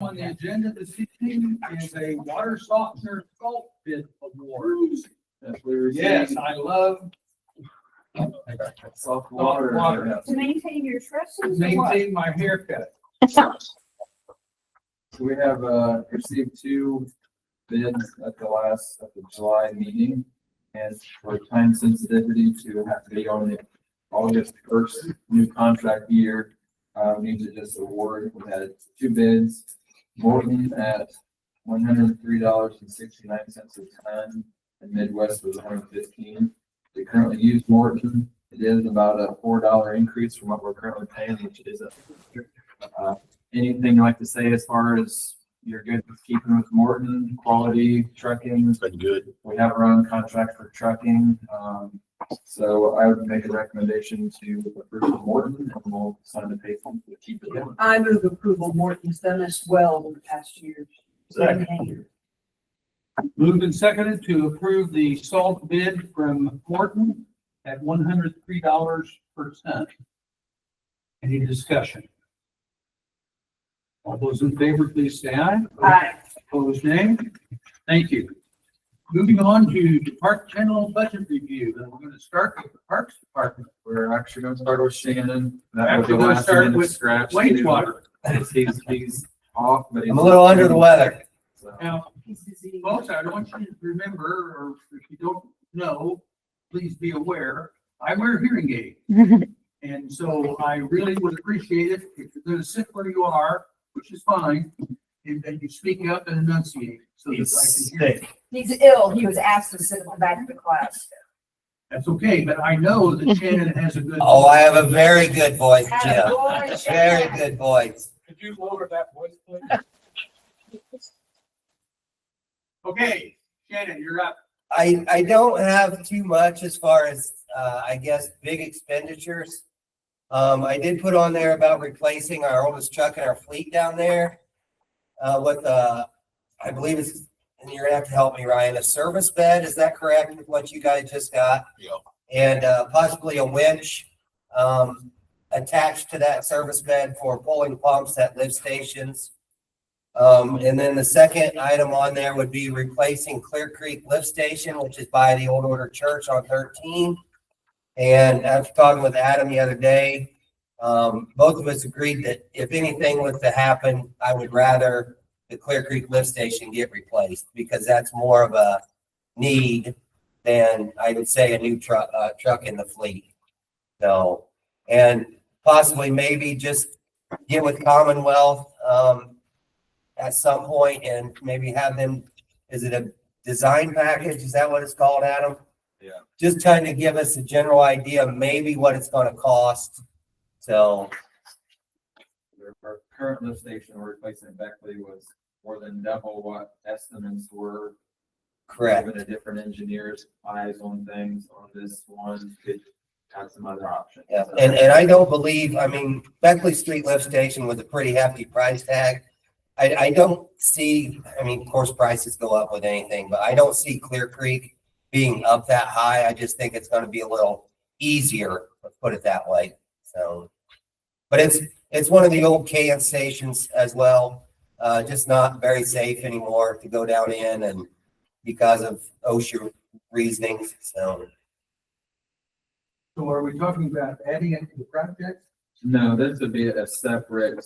On the agenda this evening is a water softener salt bid award. Yes, I love Soft water. Water. To maintain your tresses or what? maintain my haircut. So we have received two bids at the July meeting. And for time sensitivity to have to be on the August first new contract year, we need to just award. We had two bids. Morton at $103.69 a ton, and Midwest was $115. We currently use Morton. It is about a $4 increase from what we're currently paying, which is anything you'd like to say as far as you're good with keeping with Morton, quality, trucking? It's been good. We have our own contract for trucking. So I would make a recommendation to approve Morton, and we'll sign the paper to keep it going. I move approval. Morton's done us well in the past years. Second. Moved and seconded to approve the salt bid from Morton at $103 per ton. Any discussion? All those in favor, please say aye. Aye. Opposed, nay. Thank you. Moving on to Park General Budget Review, and we're going to start with the Parks Department. We're actually gonna start with Shannon. That was Actually the gonna last start minute with scratch. wastewater. He's off, but he's. I'm a little under the weather. So, Now, folks, I want you to remember, or if you don't know, please be aware, I wear hearing aids. And so I really would appreciate it if you're going to sit where you are, which is fine, and that you speak up and enunciate so that I can hear you. He's ill. He was asked to sit in the back of the class. That's okay, but I know that Shannon has a good. Oh, I have a very good voice, Jim. Attaboy, Very Shannon. good voice. Could you lower that voice, please? Okay, Shannon, you're up. I don't have too much as far as, I guess, big expenditures. I did put on there about replacing our oldest truck in our fleet down there. With, I believe it's, and you're gonna have to help me, Ryan, a service bed, is that correct with what you guys just got? Yeah. And, possibly a winch, attached to that service bed for pulling pumps at lift stations. And then the second item on there would be replacing Clear Creek Lift Station, which is by the Old Order Church on 13. And after talking with Adam the other day, both of us agreed that if anything was to happen, I would rather the Clear Creek Lift Station get replaced because that's more of a need than I would say a new truck in the fleet. So, and possibly maybe just get with Commonwealth at some point and maybe have them, is it a design package? Is that what it's called, Adam? Yeah. Just trying to give us a general idea of maybe what it's gonna cost. So, Our current lift station we're replacing at Beckley was more than double what estimates were. correct. Given a different engineer's eyes on things on this one, could have some other options. Yeah, and I don't believe, I mean, Beckley Street Lift Station was a pretty hefty price tag. I don't see, I mean, of course, prices go up with anything, but I don't see Clear Creek being up that high. I just think it's gonna be a little easier, let's put it that way, so. But it's one of the old can stations as well, just not very safe anymore to go down in and because of OSHA reasonings, so. So are we talking about adding it to the project? No, this would be a separate,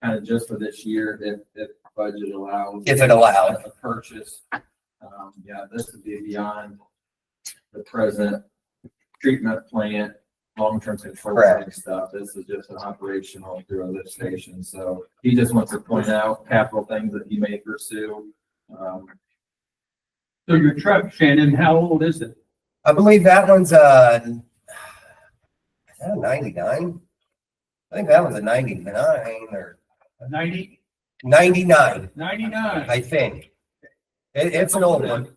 kind of just for this year, if budget allows. If it allowed. A purchase. Yeah, this would be beyond the present treatment plant, long-term control Correct. and stuff. This is just an operational through a lift station. So he just wants to point out capital things that he may pursue. So your truck, Shannon, how old is it? I believe that one's is that a 99? I think that one's a 99 or A 90, 99, 99? I think. It's an old one.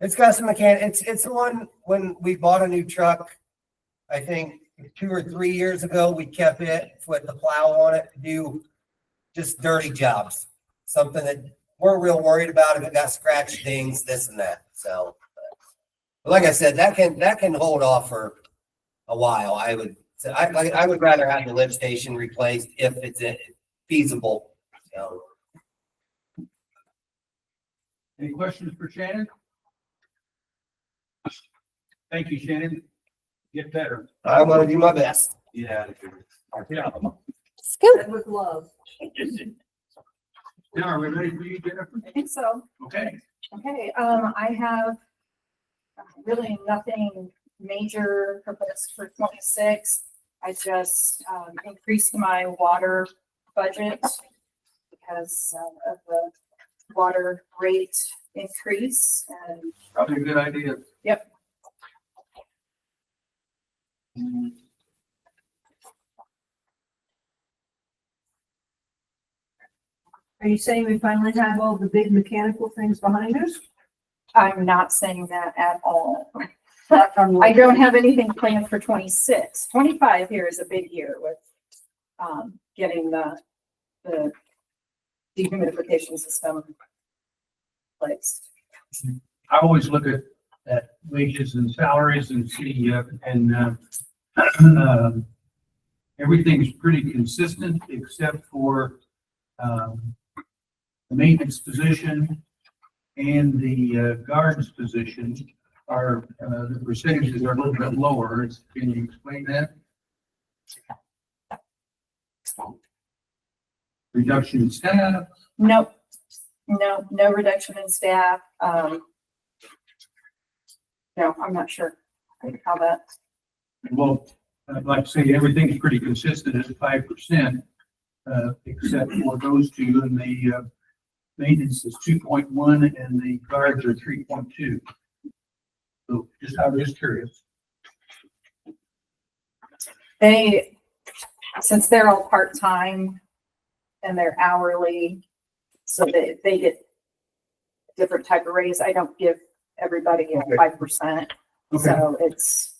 It's got some it's the one when we bought a new truck, I think 2 or 3 years ago, we kept it with the plow on it to do just dirty jobs. Something that we're real worried about if it got scratch dings, this and that. So, but like I said, that can hold off for a while. I would rather have the lift station replaced if it's feasible So, Any questions for Shannon? Thank you, Shannon. Get better. I'm gonna do my best. Yeah. Yeah. And with love. Now, are we ready for you, Jennifer? I think so. Okay. Okay, I have really nothing major proposed for 26. I just increased my water budget because of the water rate increase and Probably a good idea. Are you saying we finally have all the big mechanical things behind us? I'm not saying that at all. I don't have anything planned for 26. 25 here is a big year with getting the dehumidification system placed. I always look at wages and salaries and see, everything's pretty consistent except for, the maintenance position and the guards position are, the percentages are a little bit lower. Can you explain that? Reduction in staff? Nope. No reduction in staff. No, I'm not sure how that, Well, I'd like to say everything's pretty consistent at 5%, except for those two, and the maintenance is 2.1 and the guards are 3.2. So I was just curious. since they're all part-time and they're hourly, so they get different type of raise. I don't give everybody a 5%. Okay. So it's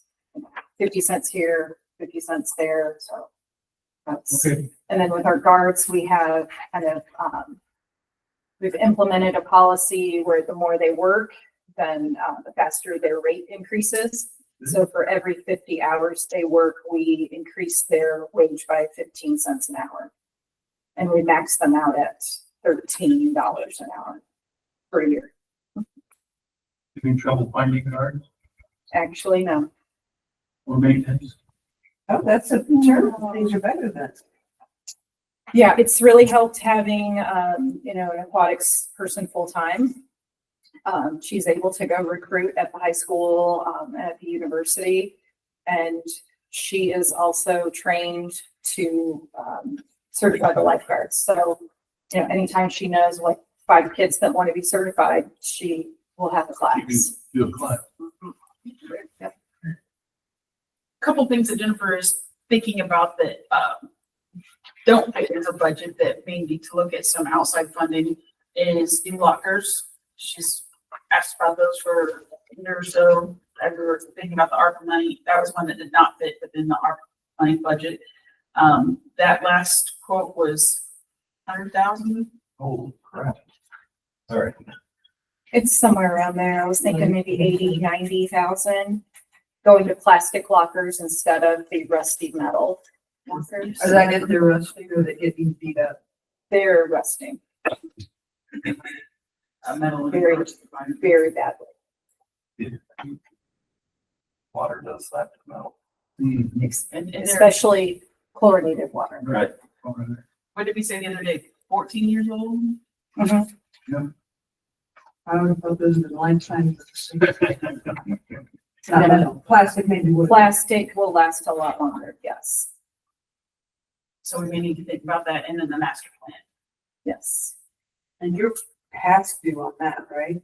50 cents here, 50 cents there, so. That's, Okay. and then with our guards, we have kind of, we've implemented a policy where the more they work, then the faster their rate increases. So for every 50 hours they work, we increase their wage by 15 cents an hour. And we max them out at $13 an hour per year. Having trouble finding guards Actually, no. or maintenance? Oh, that's a term. Things are better then. Yeah, it's really helped having, an aquatics person full-time. She's able to go recruit at the high school, at the university. And she is also trained to, certify the lifeguards. So, anytime she knows like 5 kids that want to be certified, she will have a You class. can do a class. Yep. Couple things that Jennifer is thinking about that don't fit in her budget that may need to look at some outside funding is new lockers. She's asked about those for a year or so. As we were thinking about the ARPA money, that was one that did not fit within the ARPA money budget. That last quote was 100,000. Oh, crap. Sorry. It's somewhere around there. I was thinking maybe 80, 90,000 going to plastic lockers instead of the rusty metal lockers. Are that if they're rusty or they get beat up? They're rusting Metal. very, very badly, Water does that to metal. Hmm. And they're, especially chlorinated water. Right. what did we say the other day? 14 years old? I would have thought those were the lifetime. Not metal. Plastic maybe would. Plastic will last a lot longer. Yes. So we may need to think about that and then the master plan. Yes. And you're past due on that, right?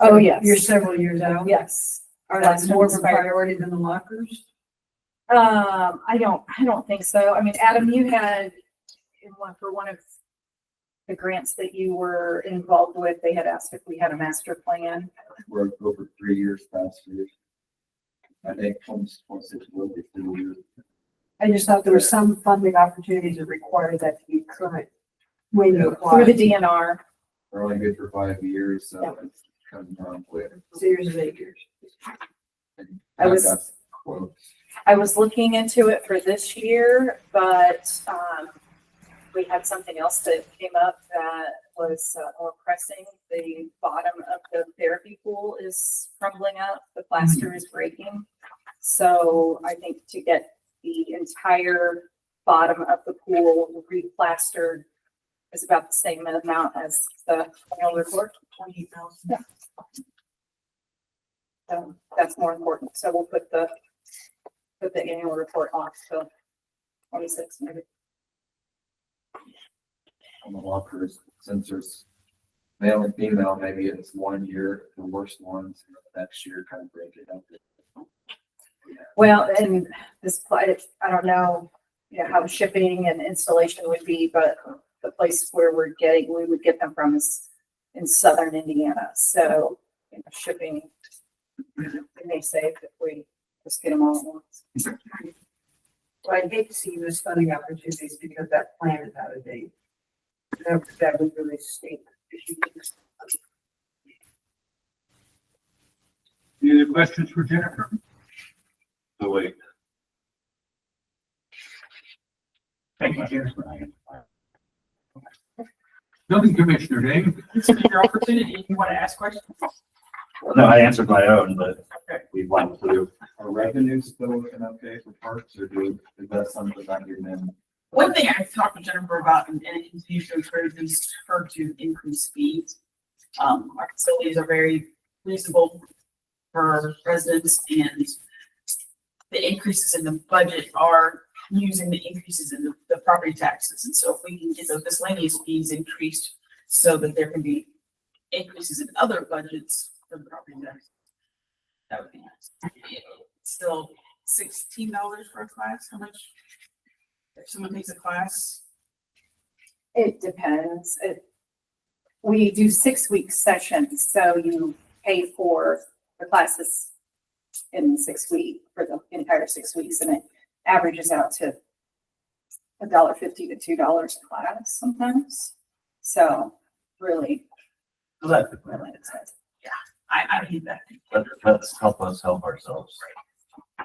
Oh, yes. You're several years out. Yes. Are that more of a priority than the lockers? I don't think so. I mean, Adam, you had for one of the grants that you were involved with, they had asked if we had a master plan. We're over 3 years past years. I think 26 will be 3 years. I just thought there were some funding opportunities that require that to be current when you Through apply. the DNR. We're only good for 5 years, so Yep. it's coming down quick. Series of 8 years. And I was- got quotes. I was looking into it for this year, but, we had something else that came up that was more pressing. The bottom of the therapy pool is crumbling up, the plaster is breaking. So I think to get the entire bottom of the pool replastered is about the same amount as the annual report. 28,000. Yeah. So that's more important. So we'll put the annual report off till 26 maybe. On the lockers, since there's male and female, maybe it's 1 year, the worst ones, next year kind of break it up. Well, and this, I don't know, how shipping and installation would be, but the place where we would get them from is in southern Indiana. So, shipping, it may save if we just get them all at once. Well, I'd hate to see those funding opportunities because that plan is out of date. That would really stink. Any other questions for Jennifer? So wait, Thank you, Jennifer. Building Commissioner, Dave? This is your opportunity if you want to ask questions. no, I answered my own, but we went through. Are revenues still looking okay for parks or is that something that you're in? One thing I've talked to Jennifer about and it continues to encourage is her to increase speeds. Our facilities are very reasonable for residents and the increases in the budget are using the increases in the property taxes. And so if we can get those miscellaneous fees increased so that there can be increases in other budgets for the property tax, that would be nice. Still $16 for a class, how much? If someone takes a class, It depends. We do 6-week sessions, so you pay for the classes in 6 weeks for the entire 6 weeks, and it averages out to $1.50 to $2 a class sometimes. So really, Let, really expensive. I hate that. let's help us help ourselves.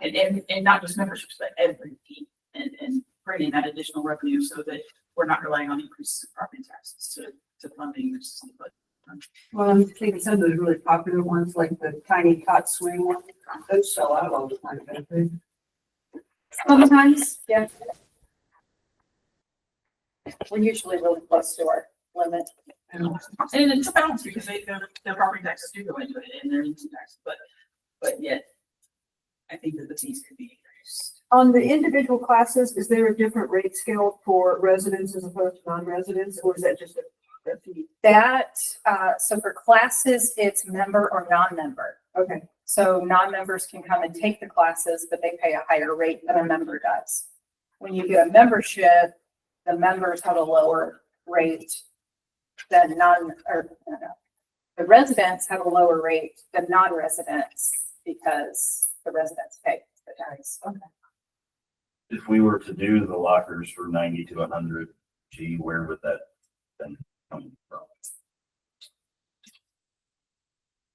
And not just memberships, but every fee and bringing that additional revenue so that we're not relying on increases in property taxes to fund the increases in the budget. Well, I'm thinking some of those really popular ones, like the tiny tot swing one, those sell out all the time, don't they? Sometimes, yeah. We're usually really close to our limit. And it's a balance because their property taxes do go into it and their income tax, but yet I think that the fees could be increased. On the individual classes, is there a different rate scale for residents as opposed to non-residents, or is that just a fee? That, so for classes, it's member or non-member. Okay, So non-members can come and take the classes, but they pay a higher rate than a member does. When you get a membership, the members have a lower rate than the residents have a lower rate than non-residents because the residents pay the tax. Okay. If we were to do the lockers for 90 to 100, gee, where would that then come from?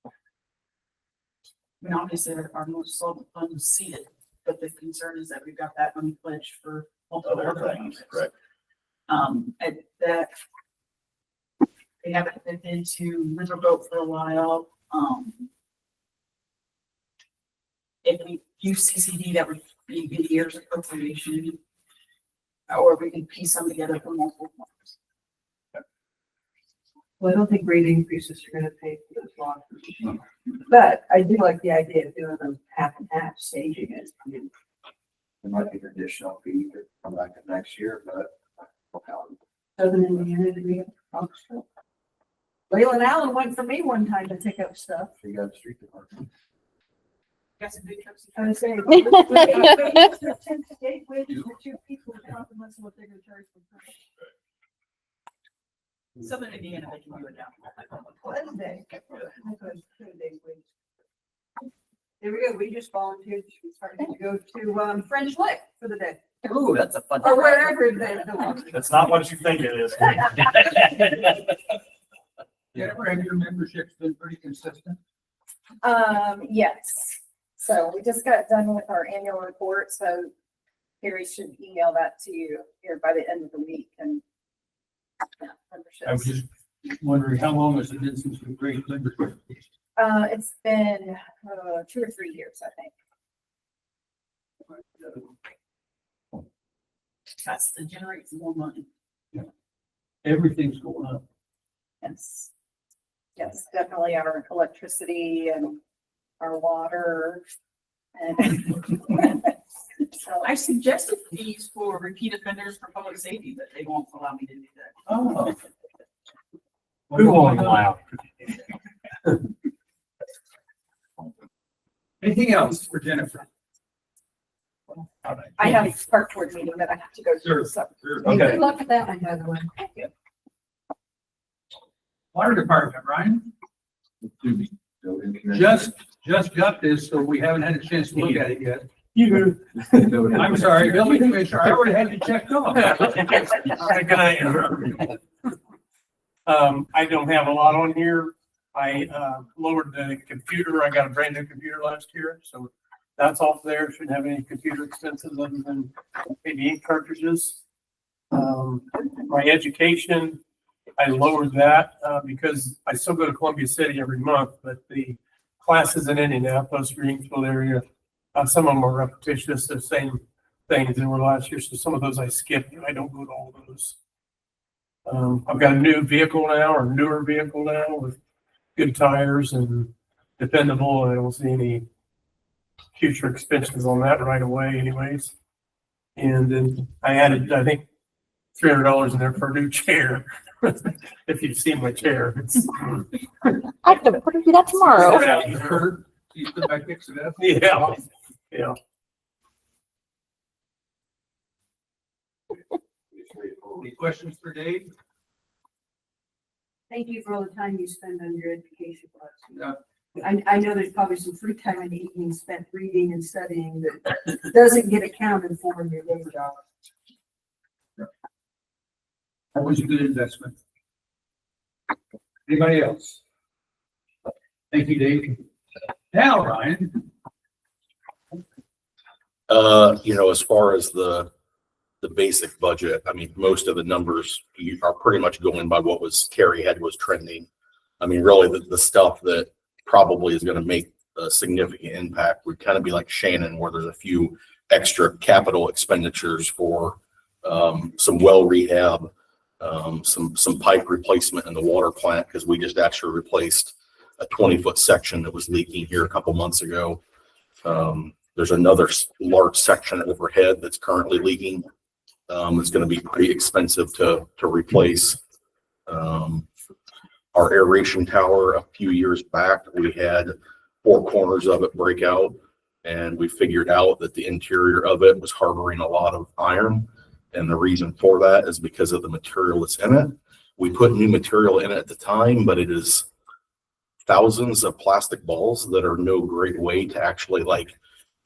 I mean, obviously our most solid fund is seated, but the concern is that we've got that money pledged for multiple Other other things, things. correct? And that they haven't been into Riverboat for a while. If we use CCD, that would be a year's appropriation. Or we can piece them together for multiple ones. well, I don't think rate increases are gonna pay for those lockers. But I do like the idea of doing them half and half, staging it. I mean, There might be an additional fee to come back next year, but. Southern Indiana, do we have Foxborough? Leland Allen went for me one time to pick up stuff. You got a street department. Got some big trucks. I was saying. 10 state wages for 2 people, compliments what they're gonna charge for. Southern Indiana, they can do it down. Wednesday. There we go, we just volunteered, we started to go to, French Lick for the day, Ooh, that's a fun. or wherever they. That's not what you think it is. Jennifer, have your memberships been pretty consistent? Yes. So we just got done with our annual report, so Harry should email that to you here by the end of the week, and I was just wondering, how long has it been since we graded membership? It's been 2 or 3 years, I think. That's to generate more money. Everything's going up. Yes. Yes, definitely our electricity and our water and. So I suggested fees for repeat offenders for public safety, but they won't allow me to do that. Oh. Who won't allow? Anything else for Jennifer? I have a park board meeting that I have to go Sure. to, so. Sure. Hey, Okay. good luck with that one, by the way. Water department, Ryan, just got this, so we haven't had a chance to look at it yet. I'm sorry, building commissioner, I already had you checked off. Good night. I don't have a lot on here. I lowered the computer. I got a brand new computer last year, so that's off there. Shouldn't have any computer expenses other than maybe ink cartridges. My education, I lowered that because I still go to Columbia City every month, but the classes in Indianapolis, Greenfield area, some of them are repetitious, the same things they were last year. So some of those I skipped. I don't go to all those. I've got a new vehicle now, or newer vehicle now with good tires and dependable, and I don't see any future expenses on that right away anyways. And then I added, I think, $300 in there for a new chair. If you've seen my chair, it's. I could do that tomorrow. Kurt, you stood back next to that. Yeah, yeah. Any questions for Dave? Thank you for all the time you spend on your education. Yeah. I know there's probably some free time in the evening spent reading and studying that doesn't get accounted for in your day job. That was a good investment. Anybody else? Thank you, Dave. Now, Ryan. As far as the basic budget, I mean, most of the numbers are pretty much going by what Carrie had was trending. I mean, really the stuff that probably is going to make a significant impact would kind of be like Shannon, where there's a few extra capital expenditures for some well rehab, some pipe replacement in the water plant, because we just actually replaced a 20-foot section that was leaking here a couple months ago. There's another large section overhead that's currently leaking. It's going to be pretty expensive to replace. Our aeration tower, a few years back, we had 4 corners of it break out, and we figured out that the interior of it was harboring a lot of iron. And the reason for that is because of the material that's in it. We put new material in it at the time, but it is thousands of plastic balls that are no great way to actually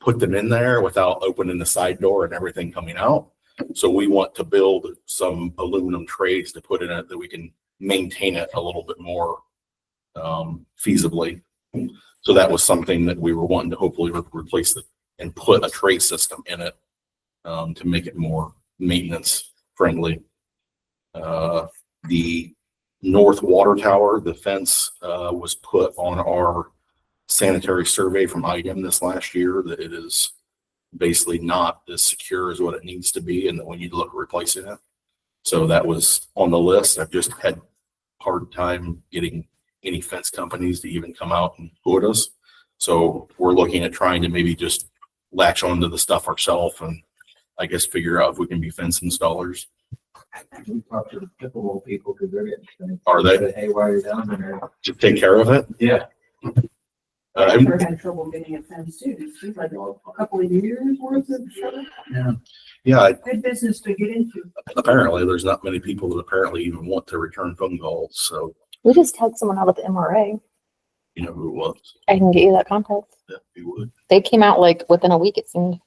put them in there without opening the side door and everything coming out. So we want to build some aluminum trays to put in it that we can maintain it a little bit more feasibly. So that was something that we were wanting to hopefully replace it and put a tray system in it to make it more maintenance friendly. The north water tower, the fence was put on our sanitary survey from IDEM this last year, that it is basically not as secure as what it needs to be, and that we need to look at replacing it. So that was on the list. I've just had hard time getting any fence companies to even come out and quote us. So we're looking at trying to maybe just latch onto the stuff ourselves and I guess figure out if we can be fence installers. We talked to the Pickleball people because they're getting. Are they? Hey, while you're down there. To take care of it. Yeah. I've never had trouble getting a fence too. It's like a couple of years worth of Yeah, good business to get into. apparently there's not many people that apparently even want to return phone calls. So We just had someone out at the MRA. you know who it was. I can get you that contact. Yeah, we would. They came out within a week, it seemed.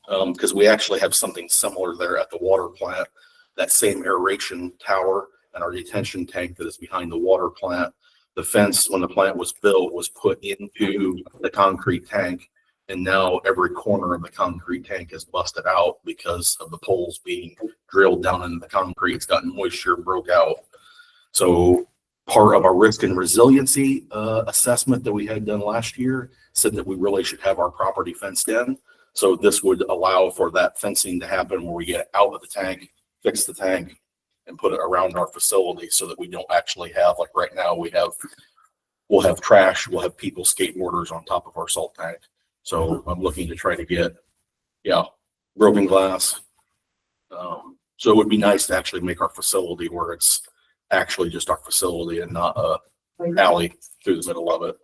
Because we actually have something similar there at the water plant, that same aeration tower and our detention tank that is behind the water plant. The fence, when the plant was built, was put into the concrete tank, And now every corner of the concrete tank is busted out because of the poles being drilled down into the concrete. It's gotten moisture, broke out. So part of our risk and resiliency assessment that we had done last year said that we really should have our property fenced in. So this would allow for that fencing to happen where we get out of the tank, fix the tank, and put it around our facility so that we don't actually have, like right now, we'll have trash, we'll have people, skateboarders on top of our salt tank. So I'm looking to try to get, broken glass. So it would be nice to actually make our facility where it's actually just our facility and not a alley through the middle of it.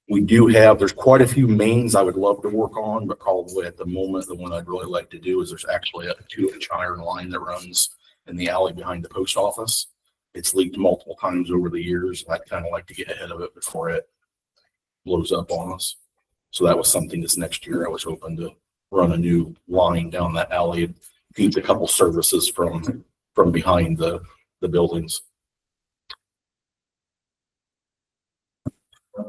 We do have, there's quite a few mains I would love to work on, but probably at the moment, the one I'd really like to do is there's actually a 2-inch iron line that runs in the alley behind the post office. It's leaked multiple times over the years. I'd kind of like to get ahead of it before it blows up on us. So that was something this next year I was hoping to run a new line down that alley and feed a couple services from behind the buildings.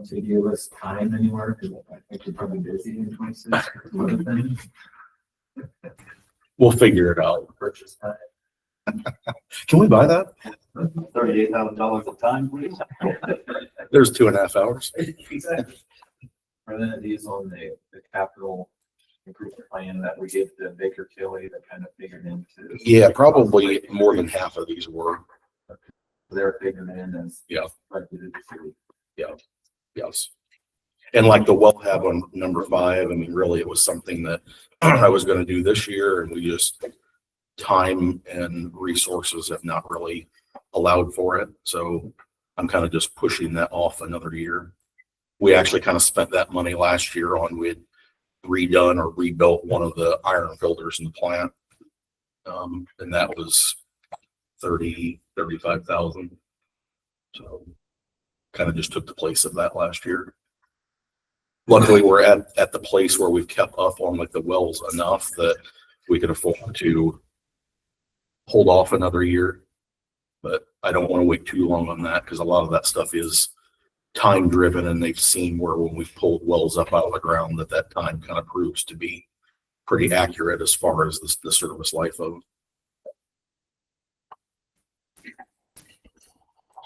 To give us time anywhere, because I think you're probably busy in 26. We'll figure it out. Purchase time. Can we buy that? $38,000 a time, please. There's 2.5 hours. Exactly. Or then these on the capital improvement plan that we give to Baker Tilly that kind of figured into. Yeah, probably more than half of these were. They're figured in as. Yeah. Budgeted to. Yes. And like the well hab on number 5, I mean, really, it was something that I was going to do this year, and we just, time and resources have not really allowed for it. So I'm kind of just pushing that off another year. We actually kind of spent that money last year on, we had redone or rebuilt one of the iron filters in the plant. And that was 35,000. So kind of just took the place of that last year. Luckily, we're at the place where we've kept up on like the wells enough that we could afford to hold off another year. But I don't want to wait too long on that because a lot of that stuff is time driven, and they've seen where when we've pulled wells up out of the ground that time kind of proves to be pretty accurate as far as the service life of.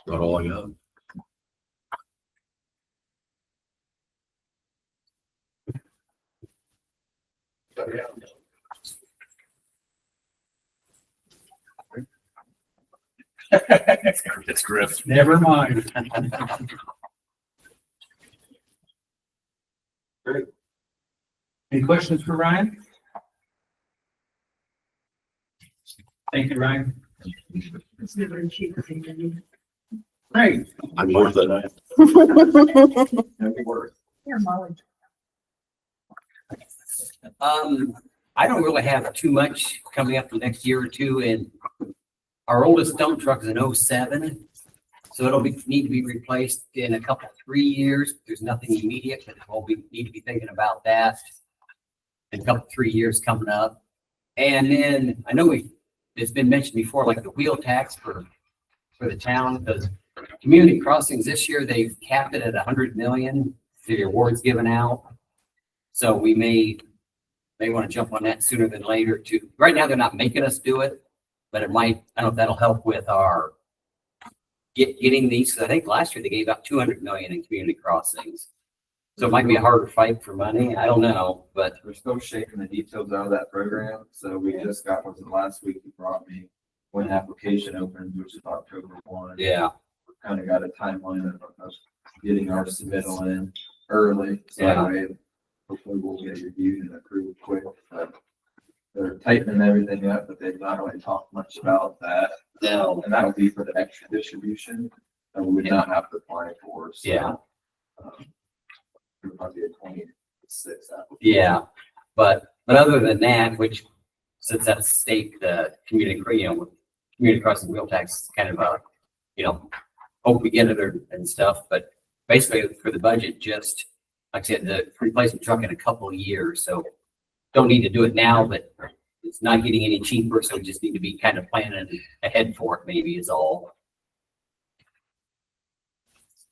Not all I got. It's Griff. Never mind. Great. Any questions for Ryan? Thank you, Ryan. It's never cheaper than you. Great. I'm worth it. That'd be worth. Here, Molly. I don't really have too much coming up the next year or two, and our oldest dump truck is an 07. So it'll need to be replaced in a couple, 3 years. There's nothing immediate, but we'll need to be thinking about that in a couple, 3 years coming up. And then I know it's been mentioned before, like the wheel tax for the town, because community crossings this year, they've capped it at 100 million, the awards given out. So we may want to jump on that sooner than later too. Right now, they're not making us do it, but it might, I don't know if that'll help with our getting these. 'Cause I think last year they gave out 200 million in community crossings. So it might be a harder fight for money. I don't know, but We're still shaking the details out of that program. So we just got, was it last week, he brought me when application opens, which is October 1. yeah, Kind of got a timeline of us getting our submittal in early. So Yeah. that way, hopefully we'll get reviewed and approved quick. But they're tightening everything up, but they've not really talked much about that. no, And that'll be for the extra distribution that we would not have to apply for. So, Yeah. It would probably be a 26 application. yeah. But other than that, which since that's state, community crossing wheel tax is kind of hope we get it and stuff. But basically for the budget, just like I said, the replacement truck in a couple of years. So don't need to do it now, but it's not getting any cheaper. So we just need to be kind of planning ahead for it, maybe is all.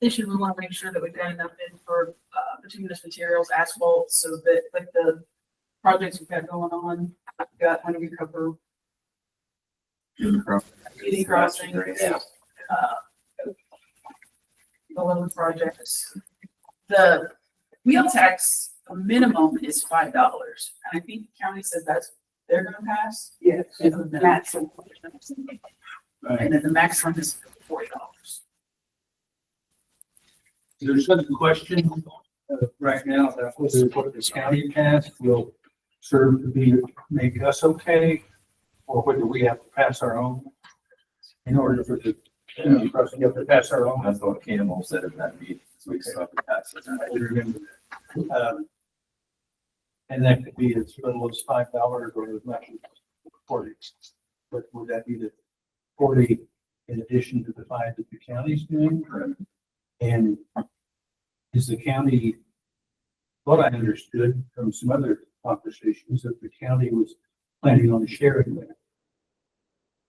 addition, we want to make sure that we've got enough in for, bituminous materials, asphalt, so that like the projects we've got going on, we've got money to cover Beauty Crossing, Yeah. the loan projects. The wheel tax, the minimum is $5, and I think the county said they're gonna pass. Yes, And then the that's, And then the maximum is $40. There's some question right now that whether what this county passed will serve to be, make us okay, or whether we have to pass our own in order for the, for us to have to pass our own. That's what Campbell said in that meeting, so we still have to pass it. I do remember that. And that could be as little as $5 or as much as 40. But would that be the 40 in addition to the 5 that the county's doing? And is the county, what I understood from some other conversations, that the county was planning on sharing that.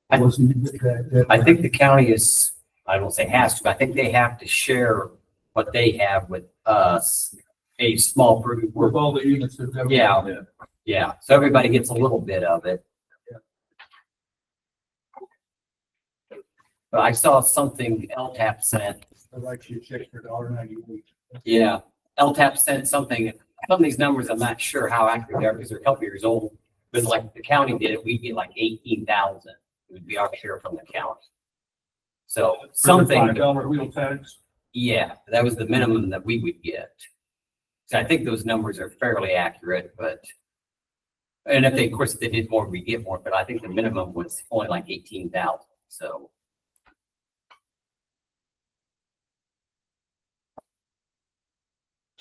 I- Wasn't that? I think the county is, I don't say has to, but I think they have to share what they have with us, a small group. With all the units that. Yeah. Yeah, so everybody gets a little bit of it. But I saw something LTAP sent. I'd like you to check your $1.90 a week. Yeah, LTAP sent something. Some of these numbers, I'm not sure how accurate they are because they're a couple years old. But like the county did it, we'd get like 18,000. It would be our share from the county. So something, $5 wheel tax. yeah, that was the minimum that we would get. So I think those numbers are fairly accurate, but, and if they, of course, if they did more, we get more, but I think the minimum was only like 18,000, so.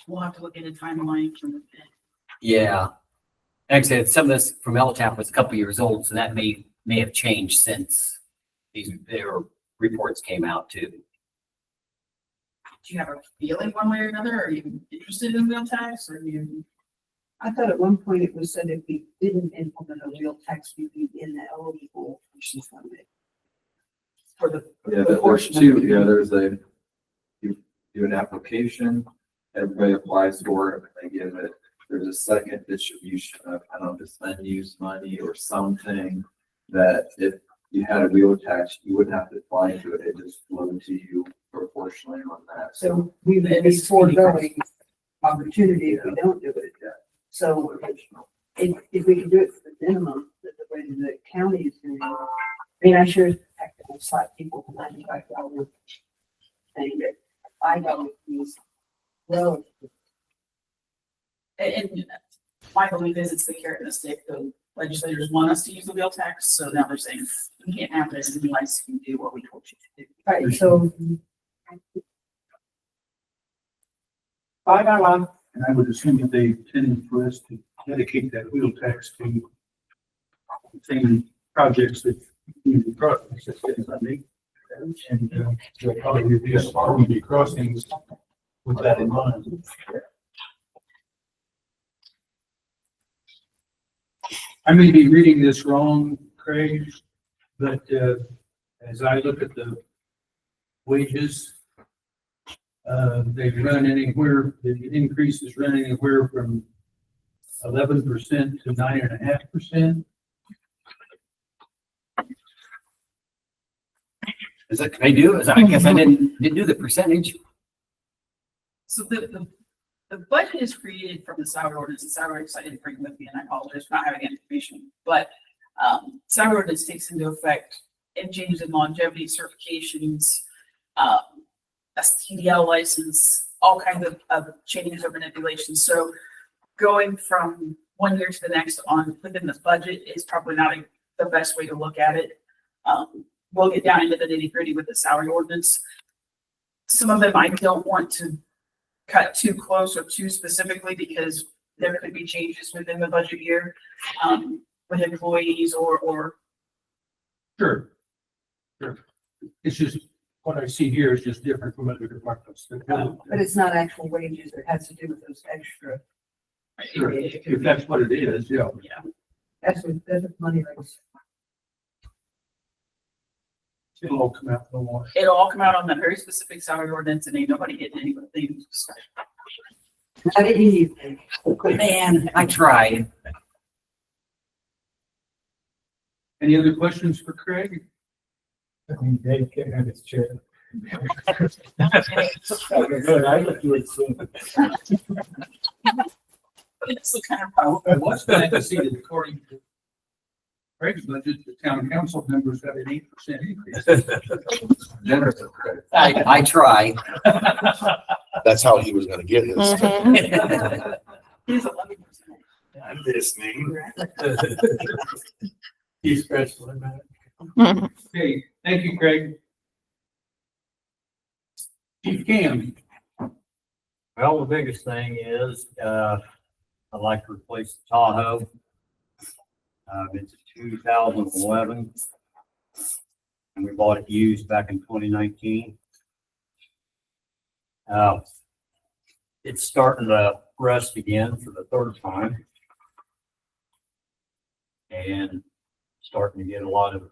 We'll have to look at a timeline from the bid. Yeah. Like I said, some of this from LTAP was a couple years old, so that may have changed since their reports came out too. Do you have a feeling one way or another? Are you interested in wheel tax or you? I thought at one point it was said if we didn't implement a wheel tax, we'd be ineligible for some funding. For the. Yeah, there's two, yeah, there's you do an application, everybody applies for it, and they give it. There's a second distribution of, I don't know, just unused money or something that if you had a wheel tax, you wouldn't have to apply into it, it just flowed to you proportionally on that. So we would be foregoing opportunity if we don't do it. So if we can do it for the minimum, that the way the county is doing it. I mean, I sure will slap people for $95 thing, but $5 is well. And my belief is it's the carrot and the stick. The legislators want us to use the wheel tax, so now they're saying you can't have this unless you do what we told you to do. Right, so $5. And I would assume that they intended for us to dedicate that wheel tax to same projects that we crossings. And they'll probably reduce community crossings with that in mind. I may be reading this wrong, Craig, but as I look at the wages, they've run anywhere, the increase is running anywhere from 11% to 9.5%. Is that, they do? I guess I didn't do the percentage. So the budget is created from the salary ordinance, and salary ordinance I didn't bring with me, and I apologize for not having information, but salary ordinance takes into effect and changes in longevity certifications, a TDL license, all kinds of changes or manipulations. So going from 1 year to the next on within this budget is probably not the best way to look at it. We'll get down into the nitty gritty with the salary ordinance. Some of them I don't want to cut too close or too specifically because there could be changes within the budget year with employees or. Sure. Sure. It's just, what I see here is just different from other departments. but it's not actual wages, it has to do with those extra, Sure. If that's what it is, yeah. that's what money rates. It'll all come out in the wash. It'll all come out on that very specific salary ordinance and ain't nobody getting anything. How did you think? Man, I tried. Any other questions for Craig? Dave can't have his chair. It's the kind of, I was glad to see that according to Craig's budget, the town council members got an 8% increase. Generous of credit. I tried. That's how he was gonna get his. Mhm. he's 11%. I'm listening. He's stressful about it. Okay, thank you, Craig. Chief Cam, Well, the biggest thing is, I'd like to replace the Tahoe. It's a 2011. And we bought it used back in 2019. It's starting to rust again for the third time. And starting to get a lot of,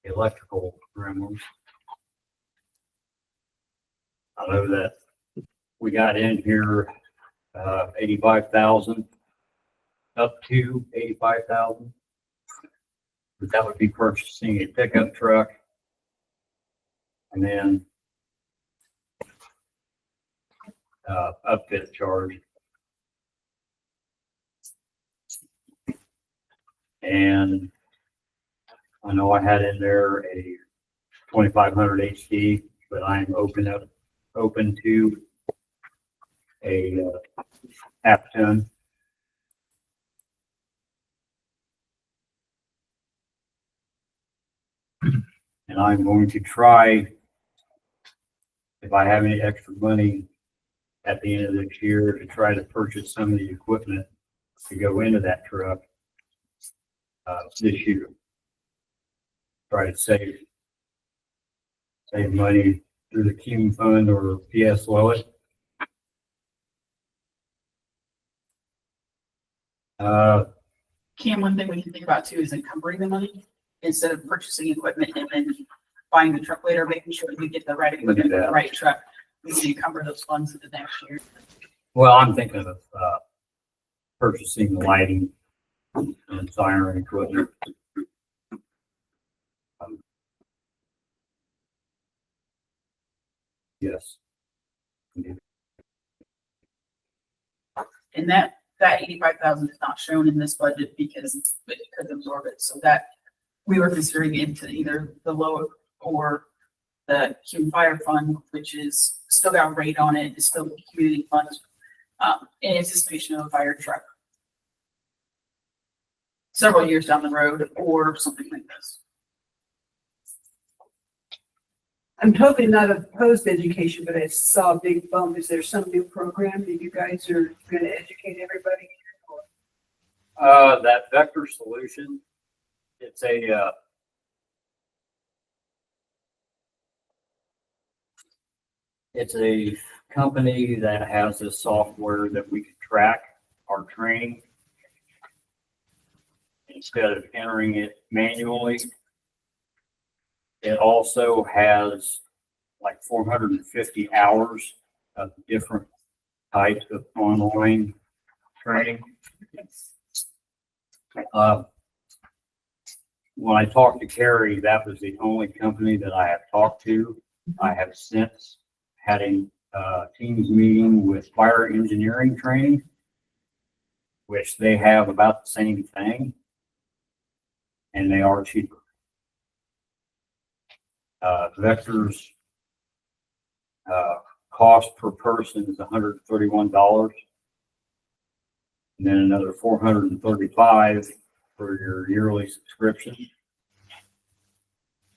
electrical gremlins. I know that we got in here, 85,000, up to 85,000. But that would be purchasing a pickup truck. And then, upfit charge. And I know I had in there a 2500 HD, but I'm open to a half ton. And I'm going to try, if I have any extra money at the end of this year, to try to purchase some of the equipment to go into that truck this year. Try to save money through the Cume Fund or PS Lowett. Cam, one thing we can think about too is encumbering the money instead of purchasing equipment and then buying the truck later, making sure we get the right equipment, for the right truck. We can encumber those funds in the next year. Well, I'm thinking of purchasing the lighting and siren equipment. Yes. And that 85,000 is not shown in this budget because it could absorb it. So that we were considering into either the low or the Cume Fire Fund, which is still got a rate on it, it's still community funds, in anticipation of a fire truck several years down the road or something like this. I'm totally not opposed to education, but I saw a big bump. Is there some new program that you guys are gonna educate everybody? That Vector Solution, it's a company that has this software that we can track our training instead of entering it manually. It also has like 450 hours of different types of online training. When I talked to Carrie, that was the only company that I have talked to. I have since had a Teams meeting with fire engineering training, which they have about the same thing, and they are cheaper. Vector's cost per person is $131, and then another $435 for your yearly subscription,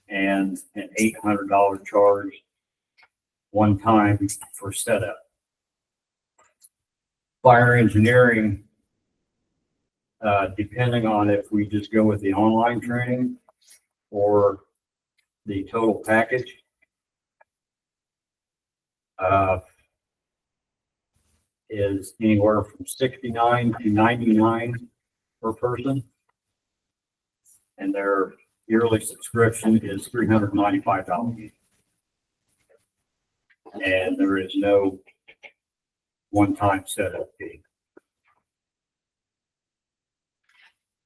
and an $800 charge one time for setup. Fire engineering, depending on if we just go with the online training or the total package, is anywhere from $69 to $99 per person. And they're yearly subscription is $395. And there is no one-time setup fee.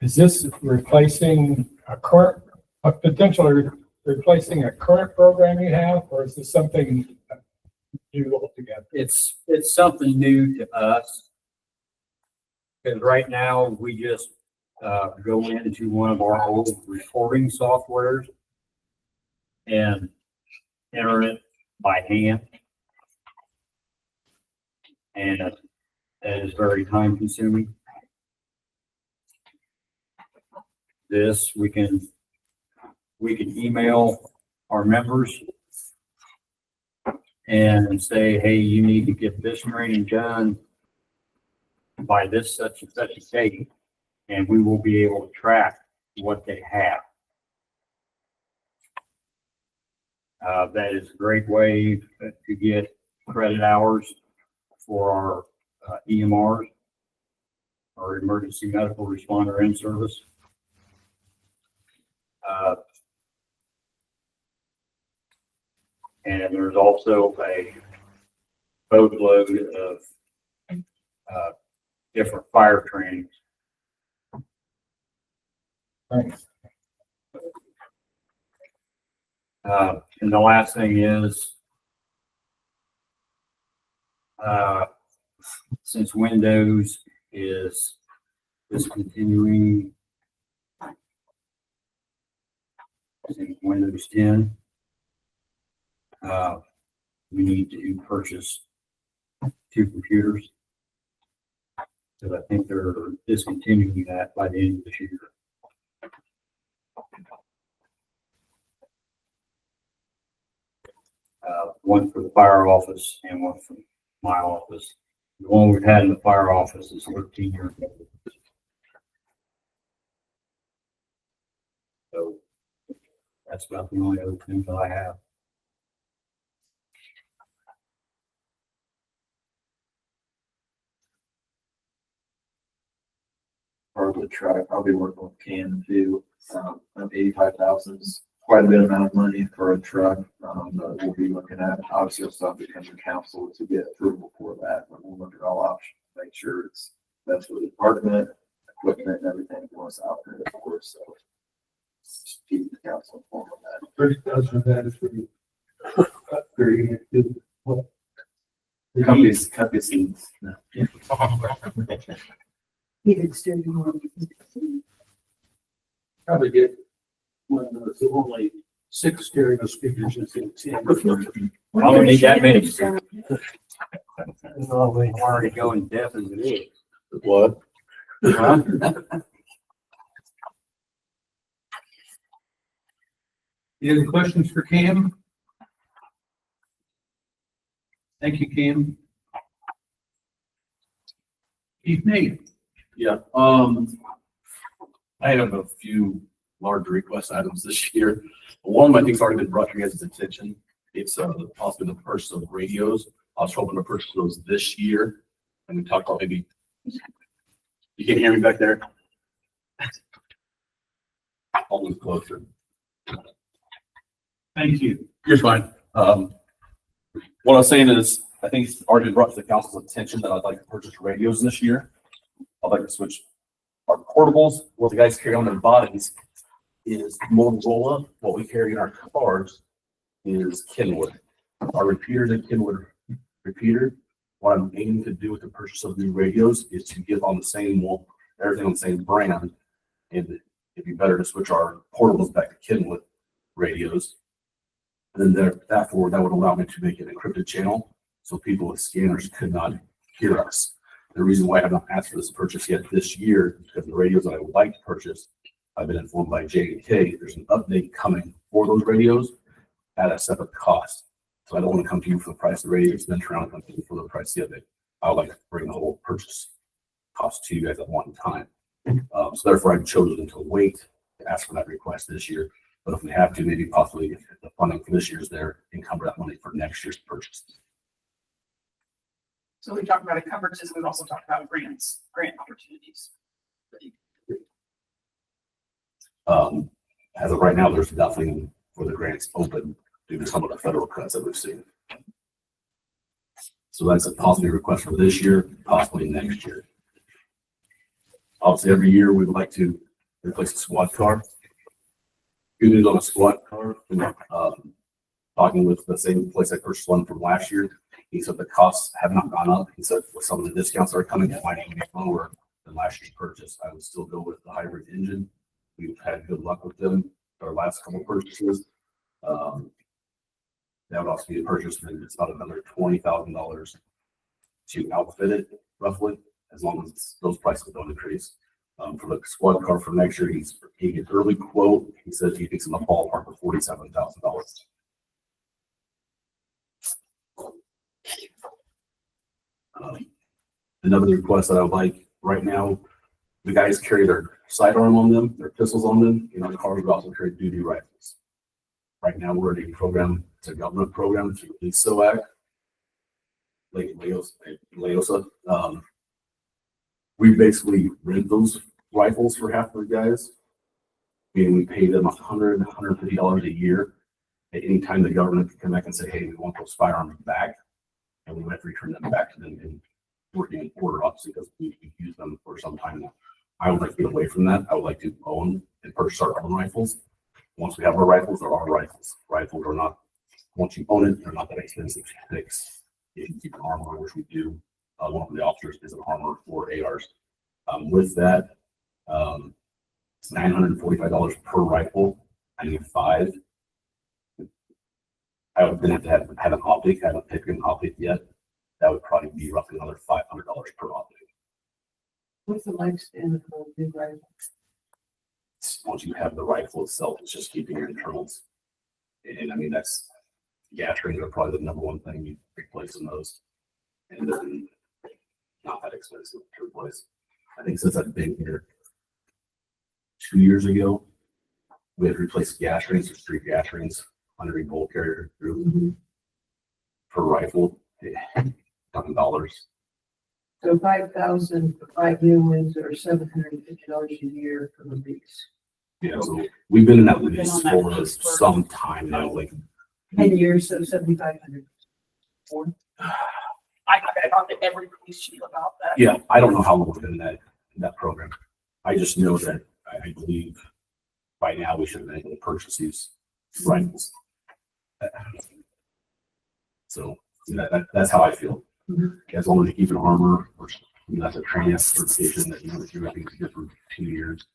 Is this replacing potentially replacing a current program you have, or is this something new altogether? It's something new to us. Because right now, we just go into one of our old recording softwares and enter it by hand. And that is very time consuming. This, we can email our members and say, hey, you need to get this training done by this such and such a date, and we will be able to track what they have. That is a great way to get credit hours for our EMRs, our emergency medical responder in service. And there's also a boatload of different fire trainings. Thanks. And the last thing is, since Windows is discontinuing, I think Windows 10, we need to purchase 2 computers. Because I think they're discontinuing that by the end of this year. One for the fire office and one for my office. The one we've had in the fire office is 13 years old. So that's about the only other thing that I have. Part of the truck, I'll be working with Cam too. 85,000 is quite a bit amount of money for a truck. But we'll be looking at, obviously, it'll still have to come to council to get approval for that, but we'll look at all options, make sure it's best for the department, equipment, and everything goes out there, of course, so. Just keep the council informed on that. 30,000 of that is for you. Upgrading it to what? Companies seats. Heated steering wheel. Probably get one of those, only 6 stereo speakers is in 10. I don't need that many. I'm already going deaf as it is. What? Huh? Any other questions for Cam? Thank you, Cam. Keith Nate. Yeah, I have a few large request items this year. One of my things already been brought to your guys' attention. It's possibly the purchase of radios. I was hoping to purchase those this year. And we talked about maybe, you can hear me back there? I'll move closer. Thank you. You're fine. What I was saying is, I think it's already been brought to the council's attention that I'd like to purchase radios this year. I'd like to switch our portables, what the guys carry on their bodies is Motorola. What we carry in our cars is Kenwood. Our repeater is a Kenwood repeater. What I'm aiming to do with the purchase of new radios is to get on the same wall, everything on the same brand. And it'd be better to switch our portables back to Kenwood radios. And then that would allow me to make an encrypted channel so people with scanners could not hear us. The reason why I have not asked for this purchase yet this year is because the radios that I would like to purchase, I've been informed by J&K, there's an update coming for those radios at a separate cost. So I don't want to come to you for the price of the radios, then turn around and come to you for the price of the update. I would like to bring the whole purchase cost to you guys at one time. So therefore I've chosen to wait to ask for that request this year. But if we have to, maybe possibly if the funding for this year's there, encumber that money for next year's purchase. So we talked about encumbrances, we've also talked about grant opportunities. as of right now, there's nothing for the grants open due to some of the federal cuts that we've seen. So that's a possible request for this year, possibly next year. Obviously, every year we would like to replace the squad car. Good news on a squad car, talking with the same place I purchased one from last year. He said the costs have not gone up. He said with some of the discounts that are coming, it might even be lower than last year's purchase. I would still go with the hybrid engine. We've had good luck with them our last couple of purchases. That would also be a purchase, and it's about another $20,000 to outfit it roughly, as long as those prices don't increase. For the squad car for next year, he gets early quote. He says he thinks in the ballpark of $47,000. Another request that I would like right now, the guys carry their sidearm on them, their pistols on them. You know, the cars would also carry duty rifles. Right now, we're in a program, it's a government program through the SOAC, Leosa. We basically rent those rifles for half the guys. And we pay them $150 a year. At any time, the government can come back and say, hey, we want those firearms back. And we have to return them back to them in working in order, obviously, because we've used them for some time now. I would like to get away from that. I would like to own and purchase our own rifles. Once we have our rifles, they're our rifles. Rifles are not, once you own it, they're not that expensive to fix. If you keep an armor, which we do, one of the officers is an armor for ARs. With that, it's $945 per rifle. I need 5. I would then have to have an optic. I haven't picked an optic yet. That would probably be roughly another $500 per optic. What's the lifespan of a new rifle? Once you have the rifle itself, it's just keeping your internals. And I mean, that's, gas rings are probably the number one thing you replace in those. And then not that expensive to replace. I think since I've been here 2 years ago, we had to replace gas rings. There's 3 gas rings on every bolt carrier through per rifle, $7. So 5,000 for 5 new ones, or $750 a year for the lease. Yeah, so we've been in that Been lease on that for lease for- some time now, like 10 years, so 7,500. I talked to every police chief about that. yeah, I don't know how long we've been in that program. I just know that I believe by now we should have been able to purchase these rifles. So that's how I feel. As long as you keep an armor, or that's a training certification that, you know, that you're going to get for 2 years.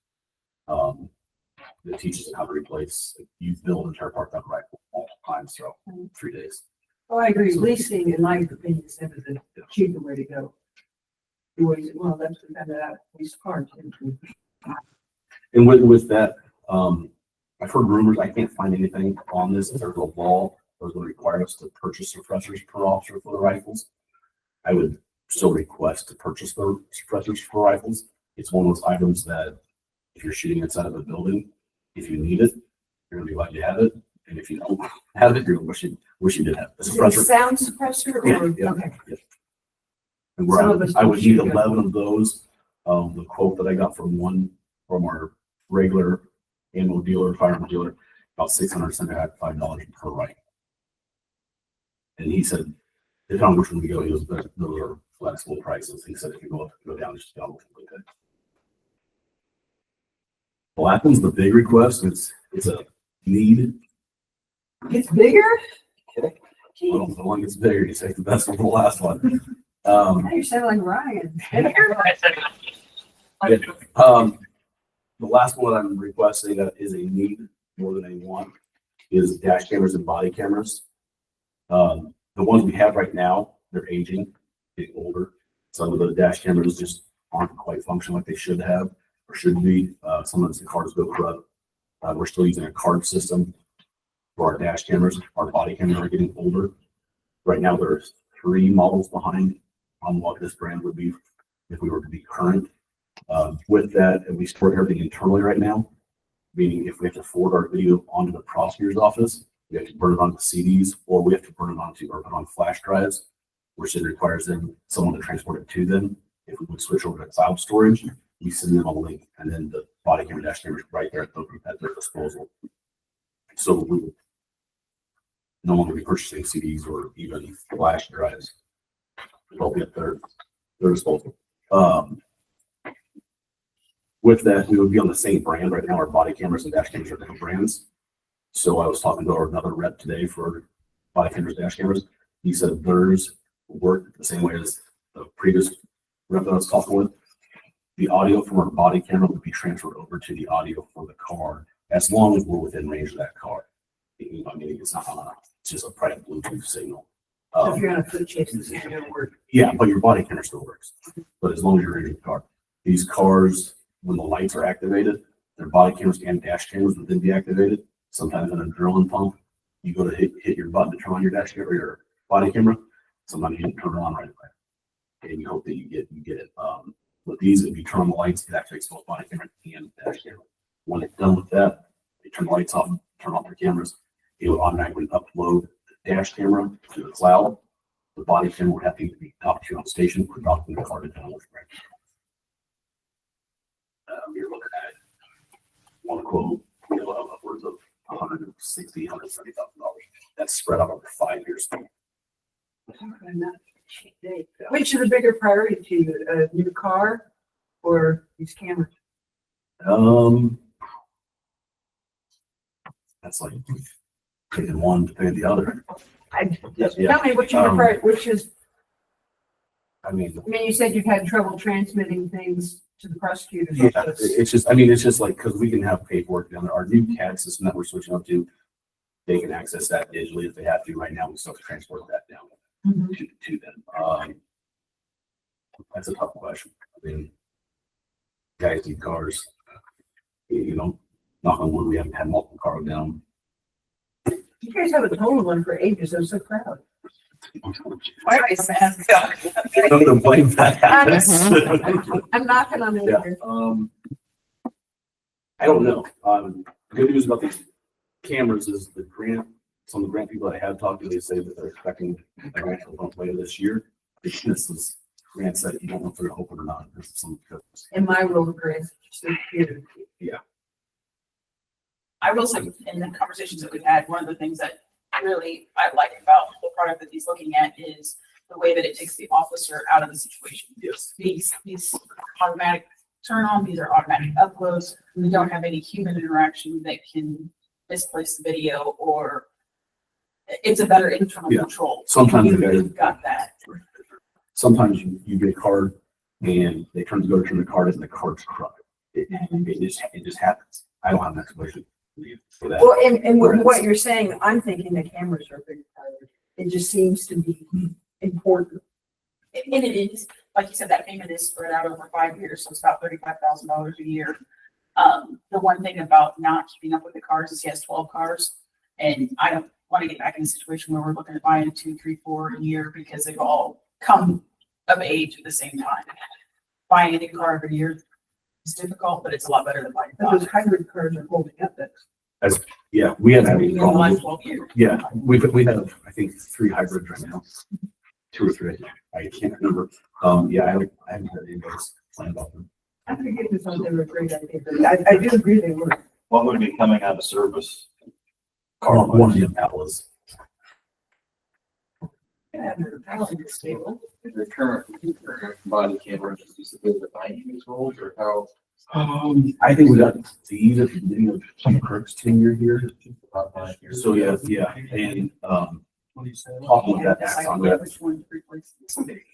That teaches you how to replace. You build and tear apart that rifle multiple times throughout 3 days. Oh, I agree. Leasing, in my opinion, is never the cheaper way to go. You always, well, that's the kind of that lease cars. And with that, I've heard rumors, I can't find anything on this. If there's a law that was going to require us to purchase suppressors per officer for the rifles, I would still request to purchase the suppressors for rifles. It's one of those items that if you're shooting inside of a building, if you need it, you're going to be lucky to have it. And if you don't have it, you're going to wish you did have it. A suppressor. Sound suppressor or, Yeah. okay. And where Some of us I would don't need shoot 11 of those. The quote that I got from our regular ammo dealer, firearm dealer, about $675 per rifle. And he said, depending on which one we go, he goes, those are flexible prices. He said, if you go up, go down, just go like that. The last one's the big request. It's a need. It's bigger? Well, the one gets bigger, you say the best one for the last one. Now you sound like Ryan. The last one that I'm requesting that is a need more than a want is dash cameras and body cameras. The ones we have right now, they're aging, getting older. Some of the dash cameras just aren't quite functioning like they should have or should be. Sometimes the cards go corrupt. We're still using a card system for our dash cameras. Our body cameras are getting older. Right now, there's 3 models behind on what this brand would be if we were to be current. With that, and we store everything internally right now, meaning if we have to forward our video onto the prosecutor's office, we have to burn it onto CDs, or we have to burn it onto or put on flash drives, which then requires someone to transport it to them. If we would switch over to cloud storage, we send them a link, and then the body camera dash camera is right there at their disposal. So we would no longer be purchasing CDs or even flash drives. It'll be at their disposal. With that, we would be on the same brand. Right now, our body cameras and dash cameras are different brands. So I was talking to another rep today for body cameras, dash cameras. He said theirs work the same way as the previous rep that I was talking with. The audio from our body camera would be transferred over to the audio for the car, as long as we're within range of that car. You know, I mean, it's not it's just a private Bluetooth signal. So if you're on a food chase, it's not gonna work. Yeah, but your body camera still works. But as long as you're in your car, these cars, when the lights are activated, their body cameras and dash cameras would then be activated. Sometimes in a drilling pump, you go to hit your button to turn on your dash camera or your body camera. Sometimes you don't turn it on right away. And you hope that you get it. With these, if you turn on the lights, it activates both body camera and dash camera. When it's done with that, they turn the lights off, turn off their cameras. It will automatically upload the dash camera to the cloud. The body camera would have to be talked to on station or dropped in the car to download. You're looking at one quote, upwards of $160,000, $170,000. That's spread out over 5 years. Which is a bigger priority to you, a new car or these cameras? That's like taking one to pay the other. Tell me what your priority, which is, I mean, you said you've had trouble transmitting things to the prosecutors. yeah, it's just like, because we can have paperwork down there. Our new CAD system that we're switching up to, they can access that digitally if they have to. Right now, we still have to transport that down Mhm. to them. That's a tough question. I mean, guys need cars. You know, knock on wood, we haven't had multiple cars down. You guys haven't told one for ages. I'm so proud. I'm gonna blame that. I'm knocking on it Yeah, here. I don't know. Good news about these cameras is the grant, some of the grant people that I have talked to, they say that they're expecting a grant to come later this year. This is grants that you don't know if they're open or not. There's some. In my world of grants, it's just here. I will say, in the conversations that we've had, one of the things that really I like about the product that he's looking at is the way that it takes the officer out of the situation. Yes. These automatic turn on, these are automatic uploads. We don't have any human interaction that can displace the video, or it's a better internal Yeah. control. Sometimes the guy- You've got that. Sometimes you get a card and they turn to turn the card in and the card's corrupt. It just happens. I don't have an explanation for that. Well, and what you're saying, I'm thinking the cameras are big. It just seems to be important. And it is, like you said, that payment is spread out over 5 years, so it's about $35,000 a year. The one thing about not keeping up with the cars is he has 12 cars, and I don't want to get back in a situation where we're looking at buying 2, 3, 4 a year because they've all come of age at the same time. Buying a new car every year is difficult, but it's a lot better than buying a Those dog. hybrid cars are holding up. Yeah, we haven't had any In the last problems. 12 years. Yeah, we have, I think, 3 hybrids right now. 2 or 3. I can't remember. Yeah, I haven't heard anybody complain about them. I forget who thought they were a great idea, but I do agree they were. What would be coming out of service? One of them was. The current body camera, just use the 90 years old or how? I think we got these at the beginning of Chief Kirk's tenure here. About 9 years. So, yeah, and, talking with that, that's on that. Which one to replace?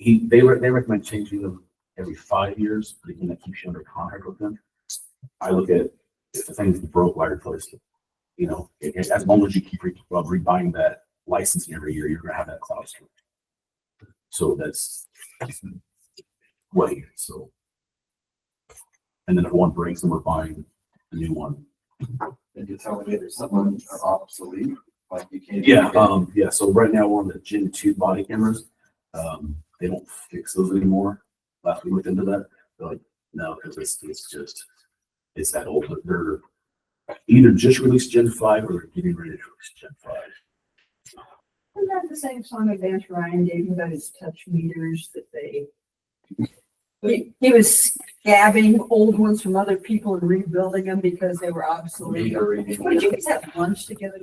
They recommend changing them every 5 years, but again, that keeps you under contract with them. I look at if the thing's broke, why replace it? You know, as long as you keep rebuying that licensing every year, you're gonna have that cloud storage. So that's way, so. And then if one breaks, then we're buying a new one. And you're telling me there's someone obsolete, like you can't. Yeah, so right now we're on the Gen 2 body cameras. They don't fix those anymore. Last we looked into that, they're like, no, because it's that old. They're either just released Gen 5 or they're getting ready to release Gen 5. Isn't that the same song Advance Ryan gave me about his touch meters that they? He was scabbing old ones from other people and rebuilding them because they were obsolete. What did you guys have lunch together?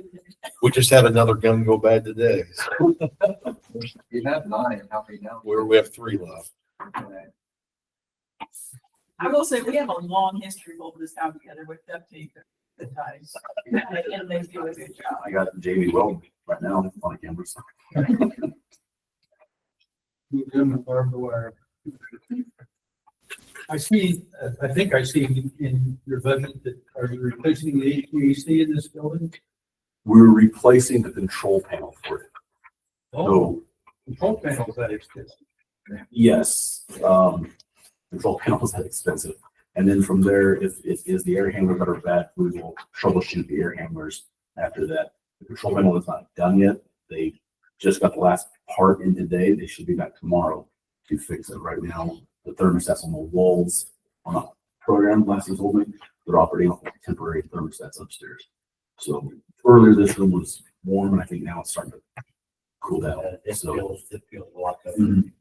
We just had another gun go bad today. You have 9, how many now? We have 3 left. I will say, we have a long history holding this town together with duct tape and ties. And they do a good job. I got Jamie Weldon right now on camera. So. I see, I think I see in your budget that are you replacing the HVAC in this building? We're replacing the control panel for it. So, Control panels that expensive. yes, control panels that expensive. And then from there, if it is the air handlers that are bad, we will troubleshoot the air handlers after that. The control panel is not done yet. They just got the last part in today. They should be back tomorrow to fix it. Right now, the thermostats on the walls on a program glasses told me they're operating off of temporary thermostats upstairs. So earlier this room was warm, and I think now it's starting to cool down. It So feels a lot better. mhm.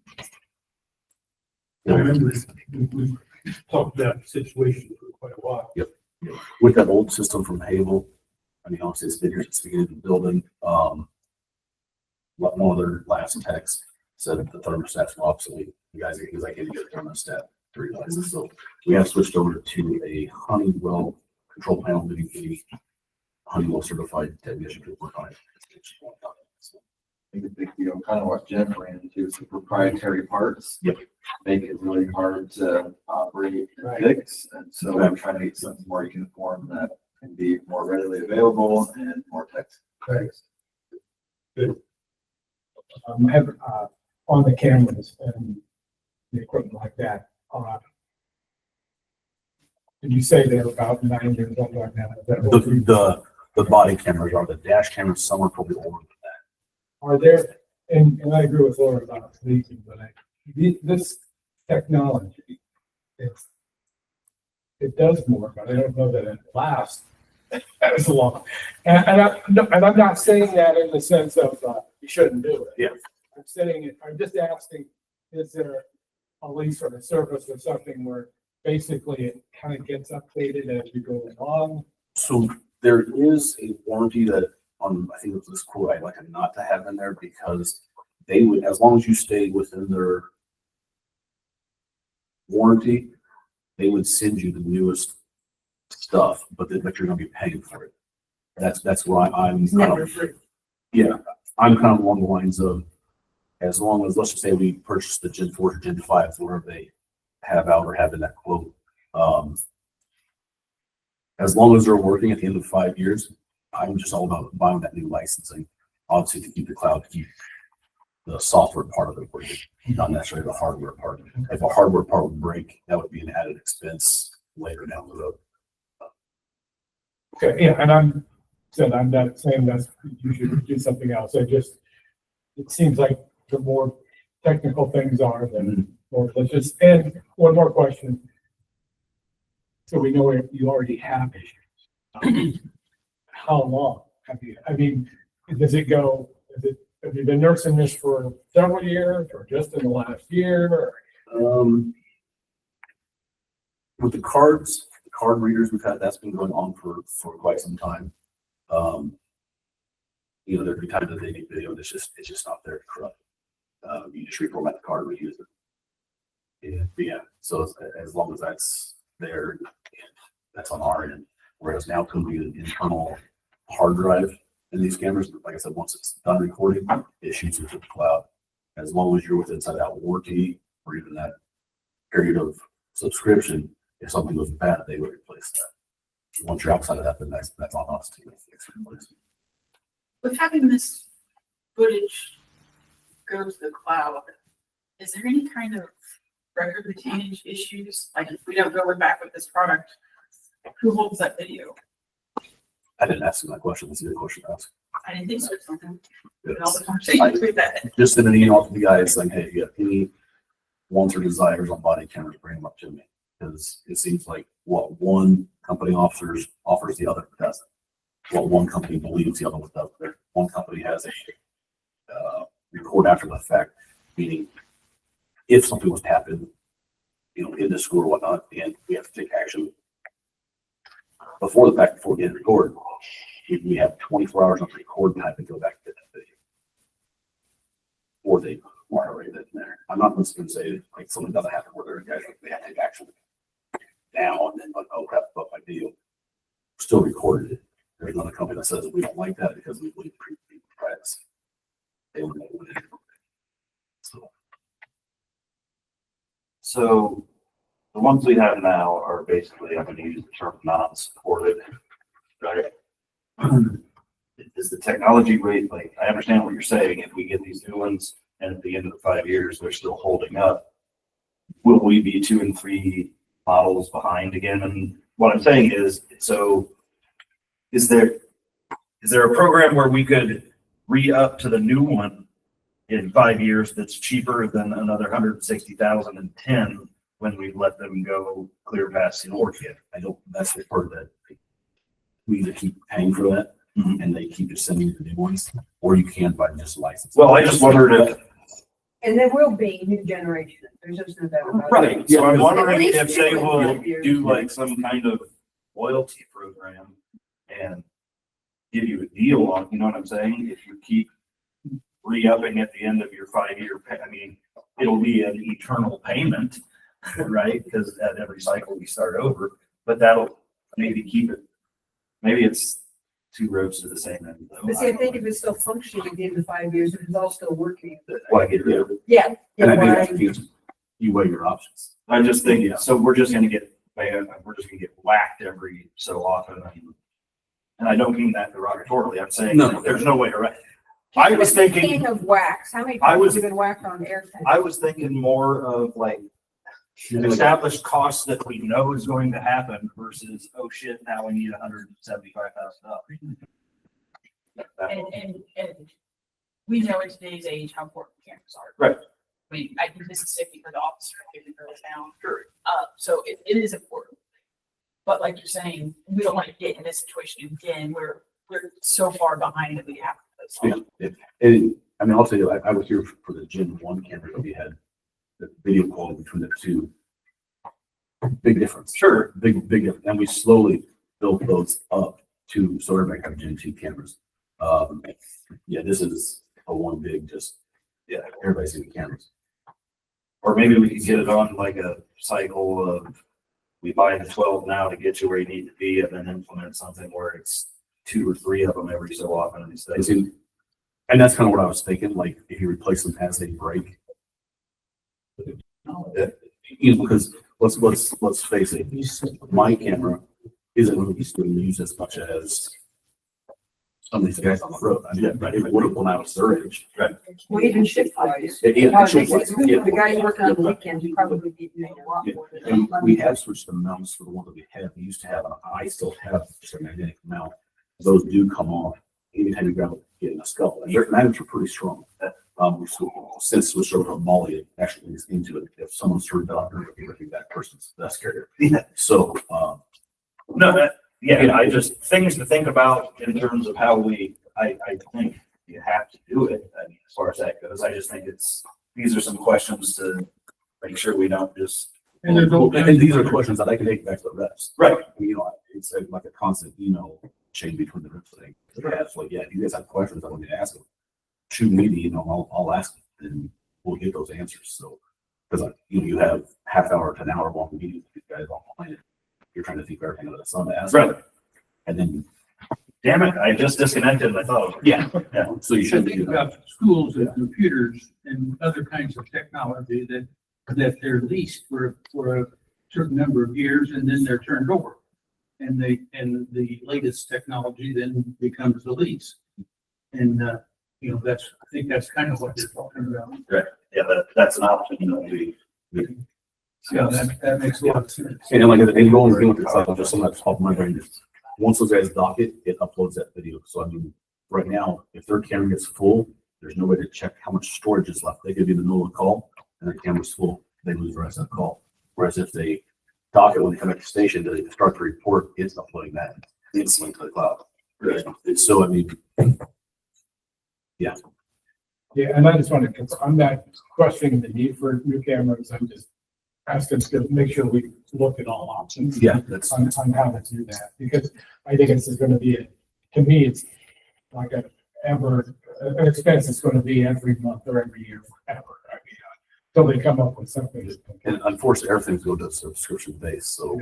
I remember we talked about the situation for quite a while. With that old system from Havel, I mean, obviously it's been here since the beginning of the building. One of their last texts said that the thermostats were obsolete. The guys, he was like, "Can you get a thermostat to realize it?" So we have switched over to a Honeywell control panel, getting a Honeywell certified technician to work on it. So, I think, kind of what Jeff ran into, some proprietary parts. Yep. Make it really hard to operate and Right. fix, and so I'm trying to get something more uniform that can be more readily available and more tech. Thanks. Good. I have, on the cameras and the equipment like that, did you say they're about 9 years old right now? Is that what you- The body cameras are the dash cameras. Some are probably older than that. Are there, and I agree with Laura about leasing, but this technology, it does more, but I don't know that it lasts as long. And I'm not saying that in the sense of, you shouldn't do it. Yeah. I'm saying, I'm just asking, is there a lease or a service or something where basically it kind of gets updated as you go along? So there is a warranty that on, I think it was this quote, I'd like it not to have in there because they would, as long as you stay within their warranty, they would send you the newest stuff, but you're gonna be paying for it. That's why I'm It's kind never of, free. yeah, I'm kind of along the lines of, as long as, let's just say we purchase the Gen 4 or Gen 5, wherever they have out or have in that quote. As long as they're working at the end of 5 years, I'm just all about buying that new licensing, obviously to keep the cloud, to keep the software part of it working, not necessarily the hardware part. If a hardware part would break, that would be an added expense later down the road. Okay, yeah, and I'm not saying that you should do something else. It seems like the more technical things are, then more religious. And one more question. So we know you already have issues. How long have you, I mean, does it go, have you been nursing this for several years or just in the last year? With the cards, the card readers we've had, that's been going on for quite some time. There'd be times that they need video, and it's just not there to corrupt. You just reformat the card, reuse it. Yeah, so as long as that's there, and that's on our end. Whereas now could be an internal hard drive in these cameras. Like I said, once it's done recording, it shoots into the cloud. As long as you're within that warranty or even that period of subscription, if something goes bad, they would replace that. Once you're outside of that, then that's on us to fix and replace. With having this footage go to the cloud, is there any kind of record retainage issues? Like if we don't go back with this product, who holds that video? I didn't ask him that question. That's a good question to ask. I didn't think so. Yes. All the conversations with that. Just send an email to the guys saying, hey, you have any wants or desires on body cameras, bring them up to me. Because it seems like what one company offers the other doesn't. What one company believes the other one doesn't. One company has a record after the fact, meaning if something was to happen, into school or whatnot, and we have to take action before the fact, before we hit record. We have 24 hours of record time to go back to that video. Or they moderate it in there. I'm not just gonna say like something doesn't happen where they're guys, they have to take action now and then, like, oh crap, but my deal still recorded it. There's another company that says we don't like that because we believe privacy. They would know what it is. So, So the ones we have now are basically, I'm gonna use the term non-supported, right? Is the technology rate, like, I understand what you're saying, if we get these new ones and at the end of the 5 years, they're still holding up, will we be 2 and 3 models behind again? And what I'm saying is, so is there a program where we could re-up to the new one in 5 years that's cheaper than another 160,010 when we let them go clear past the orchid? I don't, that's the part that we either keep paying for that and they keep just sending you the new ones, or you can buy just license. Well, I just wondered if, And there will be new generation. There's just no doubt about it. right, so I'm wondering At least if they 2 will years. do like some kind of loyalty program and give you a deal on, you know what I'm saying? If you keep re-upping at the end of your 5-year, I mean, it'll be an eternal payment, right? Because at every cycle we start over, but that'll maybe keep it, maybe it's 2 roads to the same end. though. But see, I think if it's still functioning at the end of 5 years, if it's all still working. Why get rid of it? Yeah. And I think Why- that's because you weigh your options. I just think, so we're just gonna get, whacked every so often. And I don't mean that derogatorily, I'm saying No. there's no way around. I was thinking, Speaking of wax, how many I times was- have you been whacked on air tank? I was thinking more of like established costs that we know is going to happen versus, oh shit, now we need $175,000. And we know in today's age how important cameras are. Right. I think this is safety for the officer, safety for the town. Sure. So it is important. But like you're saying, we don't want to get in this situation again. We're so far behind that we have to. And I mean, I'll tell you, I was here for the Gen 1 camera that we had, the video quality between the two. Big difference. Sure. Big difference. And we slowly built those up to, so everybody have Gen 2 cameras. Yeah, this is a one big, just, yeah, everybody's seeing the cameras. Or maybe we could get it on like a cycle of, we buy the 12 now to get you where you need to be and then implement something where it's 2 or 3 of them every so often instead. And that's kind of what I was thinking, like, if you replace them as they break. You know, because let's face it, my camera isn't really being used as much as some of these guys on the road. I mean, it would have gone out of storage. Right. Well, even shift wise. Yeah, The guy working on the weekends, you probably be doing a lot more. than And that. we have switched the mounts for the one that we had. We used to have, and I still have just a magnetic mount. Those do come off anytime you grab it in a skull. And their magnets are pretty strong. Since switched over to Molly, it actually is into it. If someone's turned on, they're going to be that person's best carrier. So, No, yeah, I just, things to think about in terms of how I think you have to do it. I mean, as far as that goes, I just think these are some questions to make sure we don't just. And there's no- and these are questions that I can take back to the reps. Right. You know, it's like a constant email chain between the reps. Like, it's like, yeah, if you guys have questions, I want you to ask them. Shoot me the email, I'll ask them, and we'll get those answers. So, because you have half hour to an hour long meetings with these guys online. You're trying to think of everything under the sun to ask. Right. And then, Damn it, I just disconnected and I thought. yeah, Yeah. so you You shouldn't should do think that. about schools and computers and other kinds of technology that they're leased for a certain number of years and then they're turned over. And the latest technology then becomes the lease. And, I think that's kind of what they're talking about. Yeah, that's an option, Yeah, that makes a lot of sense. And like, and you only with this, just something that's top of my brain is, once those guys dock it, it uploads that video. So I mean, right now, if their camera gets full, there's no way to check how much storage is left. They could be in the middle of a call and their camera's full, they lose the rest of the call. Whereas if they dock it when they come back to the station, they start the report, it's uploading that instantly to the cloud. And so, I mean, yeah. Yeah, and I just want to, I'm not questioning the need for new cameras. I'm just ask us to make sure we look at all options. Yeah, that's, On how to do that, because I think it's gonna be, to me, it's like an an expense that's gonna be every month or every year forever. I mean, until they come up with something. and unfortunately, everything's going to subscription based, so.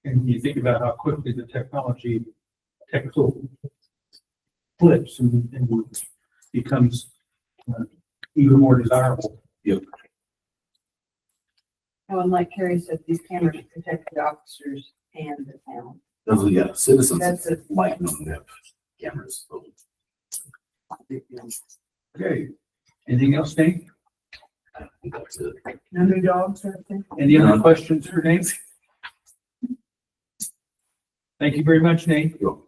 And you think about how quickly the technical flips and becomes even more desirable. Oh, and like Carrie said, these cameras protect the officers and the town. Those are, yeah, citizens That's a like them, they have cameras. So. big deal. Okay. Anything else, Nate? I think that's it. No new dogs or anything? Any other questions for Nate? Thank you very much, Nate. You're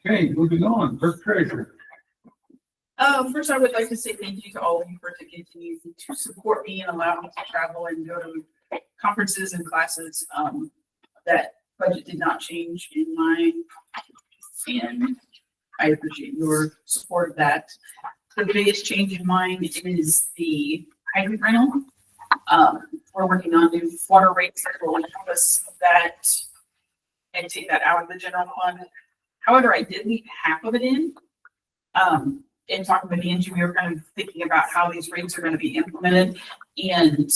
Okay, moving on, clerk treasurer. First, I would like to say thank you to all of you for continuing to support me and allow me to travel and go to conferences and classes. That budget did not change in mine, and I appreciate your support of that. The biggest change in mine is the hydrant rental. We're working on new water rates that will encompass that and take that out of the general fund. However, I did leave half of it in. In talking with Angie, we were kind of thinking about how these rates are going to be implemented. And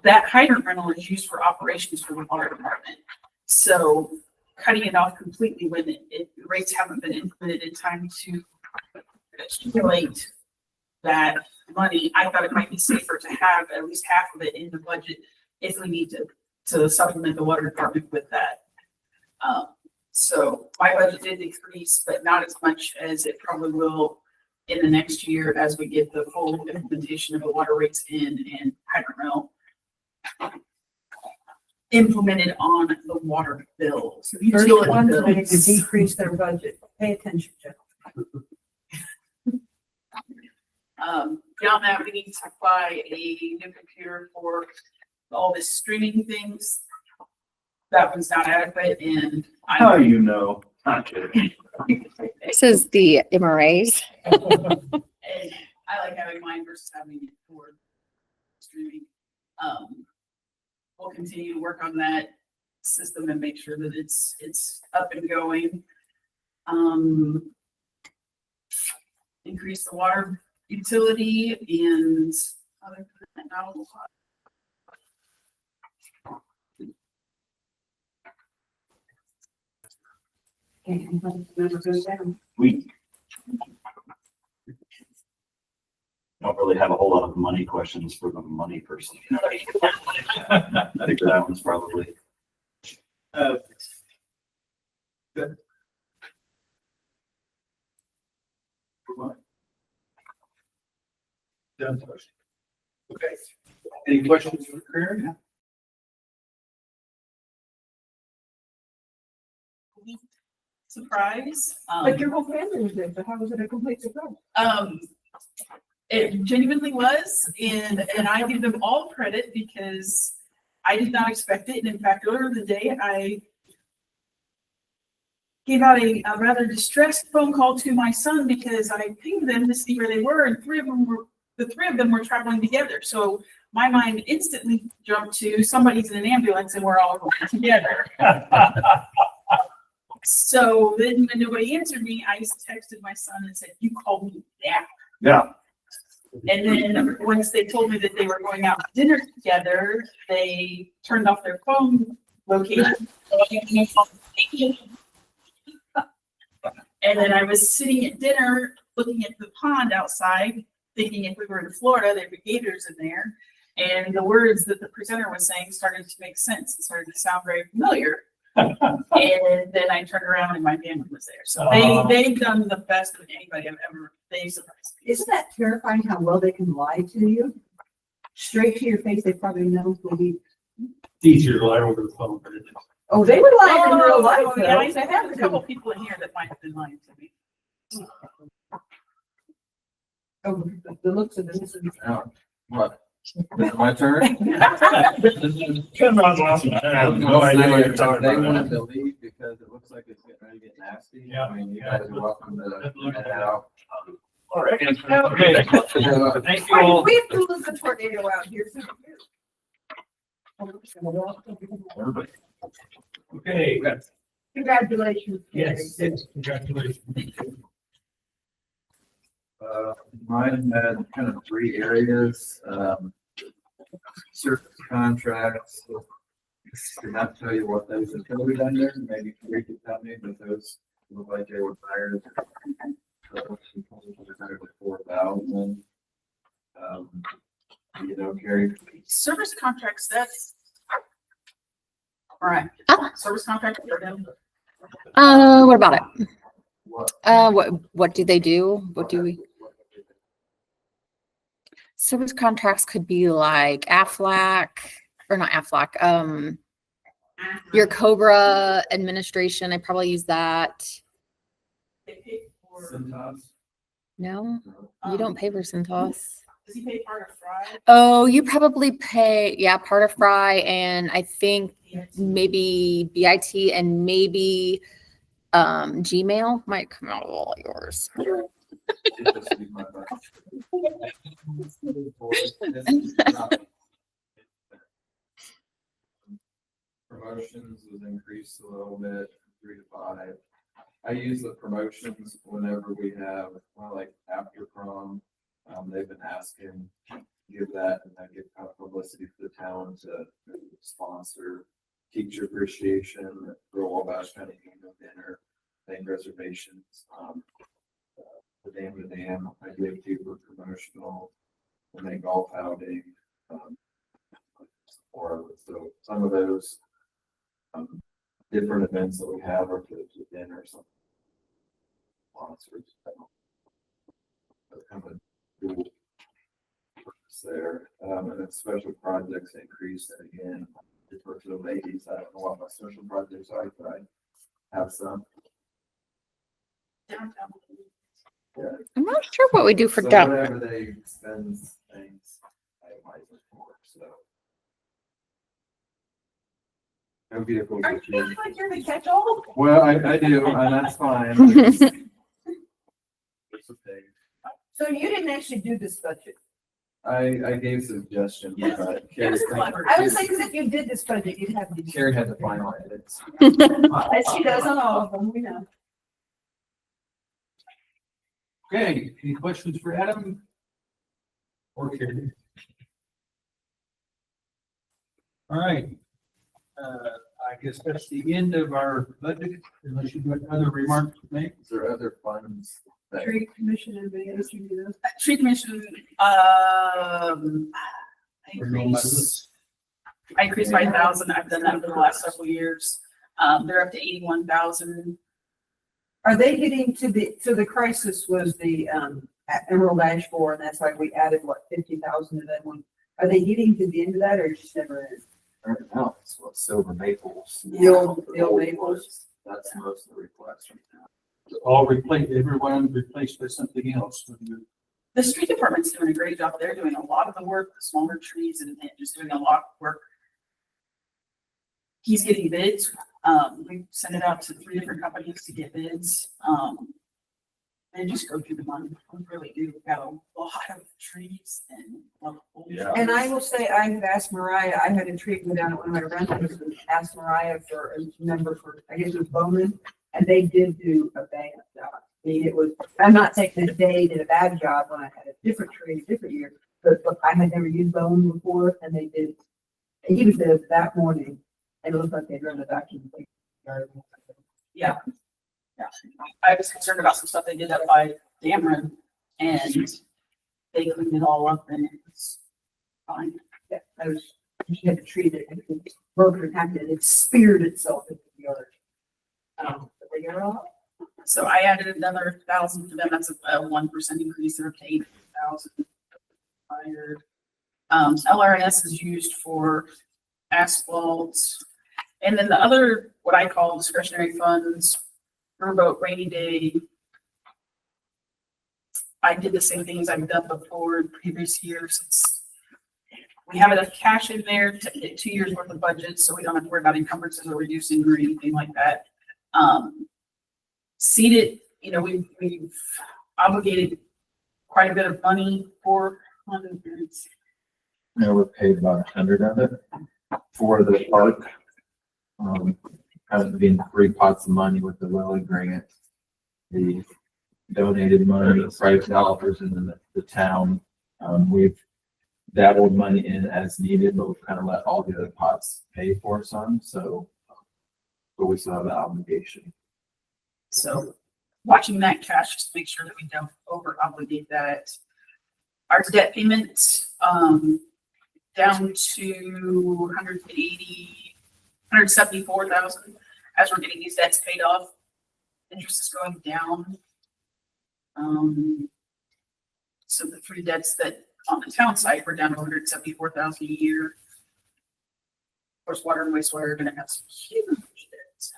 that hydrant rental is used for operations for the water department. So cutting it off completely when the rates haven't been implemented in time to accumulate that money, I thought it might be safer to have at least half of it in the budget if we need to supplement the water department with that. So my budget did decrease, but not as much as it probably will in the next year as we get the full implementation of the water rates in and hydrant rental implemented on the water bills. First utility one's going to bills. decrease their budget. Pay attention, Jeff. Beyond that, we need to buy a new computer for all this streaming things. That one's not adequate and How do you know? Not kidding. This is the MRAs. And I like having mine versus having it for streaming. We'll continue to work on that system and make sure that it's up and going. Increase the water utility and other than that, not a lot. Okay, never goes down. We don't really have a whole lot of money questions for the money person. I think that one's probably. Done. Okay. Any questions for Karen? Surprise. But your whole family was there, so how was it a complete surprise? It genuinely was, and I give them all credit because I did not expect it. And in fact, earlier in the day, I gave out a rather distressed phone call to my son because I pinged them to see where they were, and the three of them were traveling together. So my mind instantly jumped to somebody's in an ambulance and we're all going together. So then when nobody answered me, I texted my son and said, "You called me back." Yeah. And then once they told me that they were going out to dinner together, they turned off their phone location. And then I was sitting at dinner, looking at the pond outside, thinking if we were in Florida, there'd be gators in there. And the words that the presenter was saying started to make sense and started to sound very familiar. And then I turned around and my family was there. So they've done the best of anybody I've ever, they surprised me. Isn't that terrifying how well they can lie to you? Straight to your face, they probably know who you. Easier to lie over the phone, but it is. Oh, they would lie in real life. Oh, yeah, I though. have a couple people in here that might have been lying to me. Oh, the looks of this. What? My turn? Come on, Lawson. I have no idea what you're talking They about. wanted to leave because it looks like it's getting ready to get nasty. Yeah. I mean, you guys are welcome to head out. All right. Okay. Uh, Thank you all. We have to lose the tornado out here. Okay. Congratulations. Yes, congratulations. Mine had kind of three areas, service contracts. Did not tell you what those are going to be done there, maybe you could tell me, but those look like they were hired. 4,000. You know, Carrie, Service contracts, that's. All right, service contract for them. What about it? What do they do? What do we? Service contracts could be like Aflac, or not Aflac, your Cobra administration. I probably use that. They pay for, Cintas. No, you don't pay for Cintas. does he pay part of Fry? Oh, you probably pay, yeah, part of Fry, and I think maybe BIT and maybe Gmail might come out of all yours. Promotions was increased a little bit, 3 to 5. I use the promotions whenever we have, well, like after prom, they've been asking, give that, and I give kind of publicity for the town to sponsor teacher appreciation, Girl Wabash County Annual Dinner, bank reservations, the Dam to Dam, I give to for promotional, and then golf outing, or so some of those different events that we have are to dinner or something. Sponsors. Kind of cool purpose there, and then special projects increased, and again, refer to the ladies. I don't know what my special projects are, but I have some. Downtown. Yeah. I'm not sure what we do for So dump. whatever they spend things, I might look for, so. No vehicles. Are you feeling like you're the catch-all? Well, I do, and that's fine. It's okay. So you didn't actually do this budget? I gave suggestions, Yes. but Yes, clever. I would say, because if you did this budget, you'd have. these- Carrie had the final edits. As she does on all of them, we know. Okay, any questions for Adam? Or Carrie? All right. I guess that's the end of our budget, unless you've got other remarks to make. Is there other funds that? Tree commission and video, you do those? Tree commission, I increased 5,000. I've done that for the last several years. They're up to 81,000. Are they getting to so the crisis was the, Emerald Ash Borer, and that's why we added, what, 50,000 to that one? Are they getting to the end of that, or just never in? Right now, it's what Silver Maples. The old Maples. That's most of the requests right now. All replaced, everyone replaced by something else. The street department's doing a great job. They're doing a lot of the work, the smaller trees, and just doing a lot of work. He's getting bids. We sent it out to 3 different companies to get bids. And just go through the money. We really do. We've got a lot of trees and. Yeah. And I will say, I have asked Mariah, I had a tree go down at one of my rentals, and asked Mariah for a number for, I guess it was Bowman, and they did do a bad job. I mean, it was, I'm not saying that they did a bad job when I had a different tree, a different year, but I had never used Bowman before, and they did. And he was there that morning, and it looked like they'd run the vacuum. Yeah. Yeah. I was concerned about some stuff they did up by Dameron, and they cleaned it all up, and it was fine. Yeah, I was, she had a tree that had been broken and hacked, and it speared itself into the other. But they got it all. So I added another 1,000 for them. That's a 1% increase. They're up to 8,000. Hired. LRS is used for asphalt. And then the other, what I call discretionary funds, riverboat, rainy day. I did the same things I've done before in previous years. We have enough cash in there to get 2 years worth of budget, so we don't have to worry about encumbrances or reducing or anything like that. Seeded, we've obligated quite a bit of money for. Now we're paid about 100 of it for the park. Hasn't been 3 pots of money with the Lilly grant. The donated money, private developers, and then the town. We've dabbled money in as needed, but we've kind of let all the other pots pay for some, so. But we still have the obligation. So watching that cash, just make sure that we don't over obligate that. Our debt payment, down to 174,000 as we're getting these debts paid off. Interest is going down. So the 3 debts that on the town side were down to 174,000 a year. Of course, water and wastewater are gonna have some huge debts.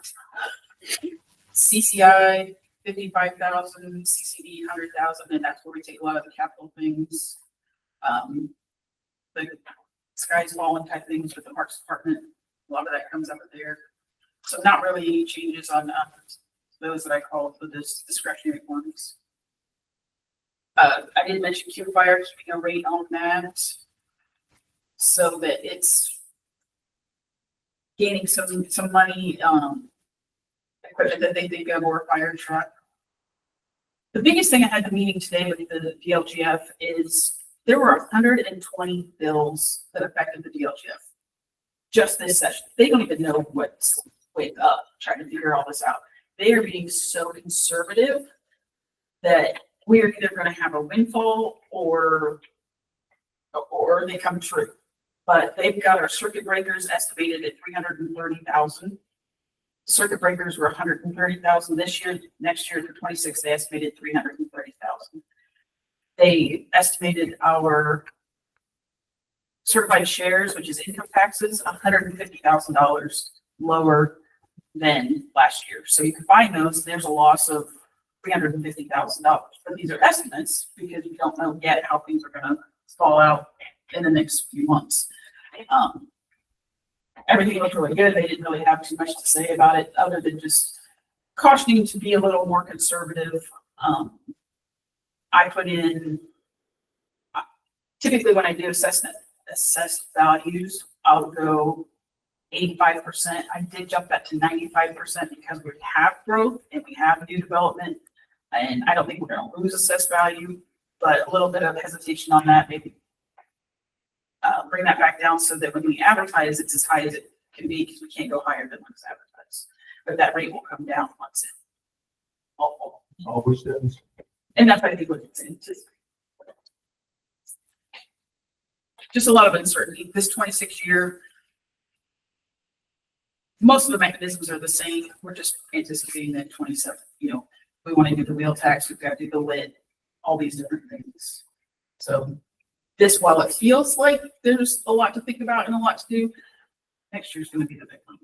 CCI, 55,000, CCD, 100,000, and that's where we take a lot of the capital things. The sky's falling type things with the Parks Department, a lot of that comes out of there. So not really any changes on those that I call for this discretionary ones. I did mention Q Fire keeping a rate on that so that it's gaining some money, equipment that they think of, or a fire truck. The biggest thing I had the meeting today with the DLGF is there were 120 bills that affected the DLGF just this session. They don't even know what's wake up trying to figure all this out. They are being so conservative that we are either going to have a windfall or they come true. But they've got our circuit breakers estimated at 330,000. Circuit breakers were 130,000 this year. Next year for 26, they estimated 330,000. They estimated our certified shares, which is income taxes, $150,000 lower than last year. So you combine those, there's a loss of $350,000. But these are estimates because you don't know yet how things are going to fall out in the next few months. Everything looked really good. They didn't really have too much to say about it other than just cautioning to be a little more conservative. I put in, typically when I do assess values, I'll go 85%. I did jump that to 95% because we have growth and we have new development. And I don't think we're going to lose assessed value, but a little bit of hesitation on that, maybe bring that back down so that when we advertise, it's as high as it can be because we can't go higher than what's advertised. But that rate will come down once it all. Always does. And that's, I think, what it's in. Just a lot of uncertainty. This 26 year, most of the mechanisms are the same. We're just anticipating that 27, we want to do the wheel tax, we've got to do the lid, all these different things. So this, while it feels like there's a lot to think about and a lot to do, next year's going to be the big one.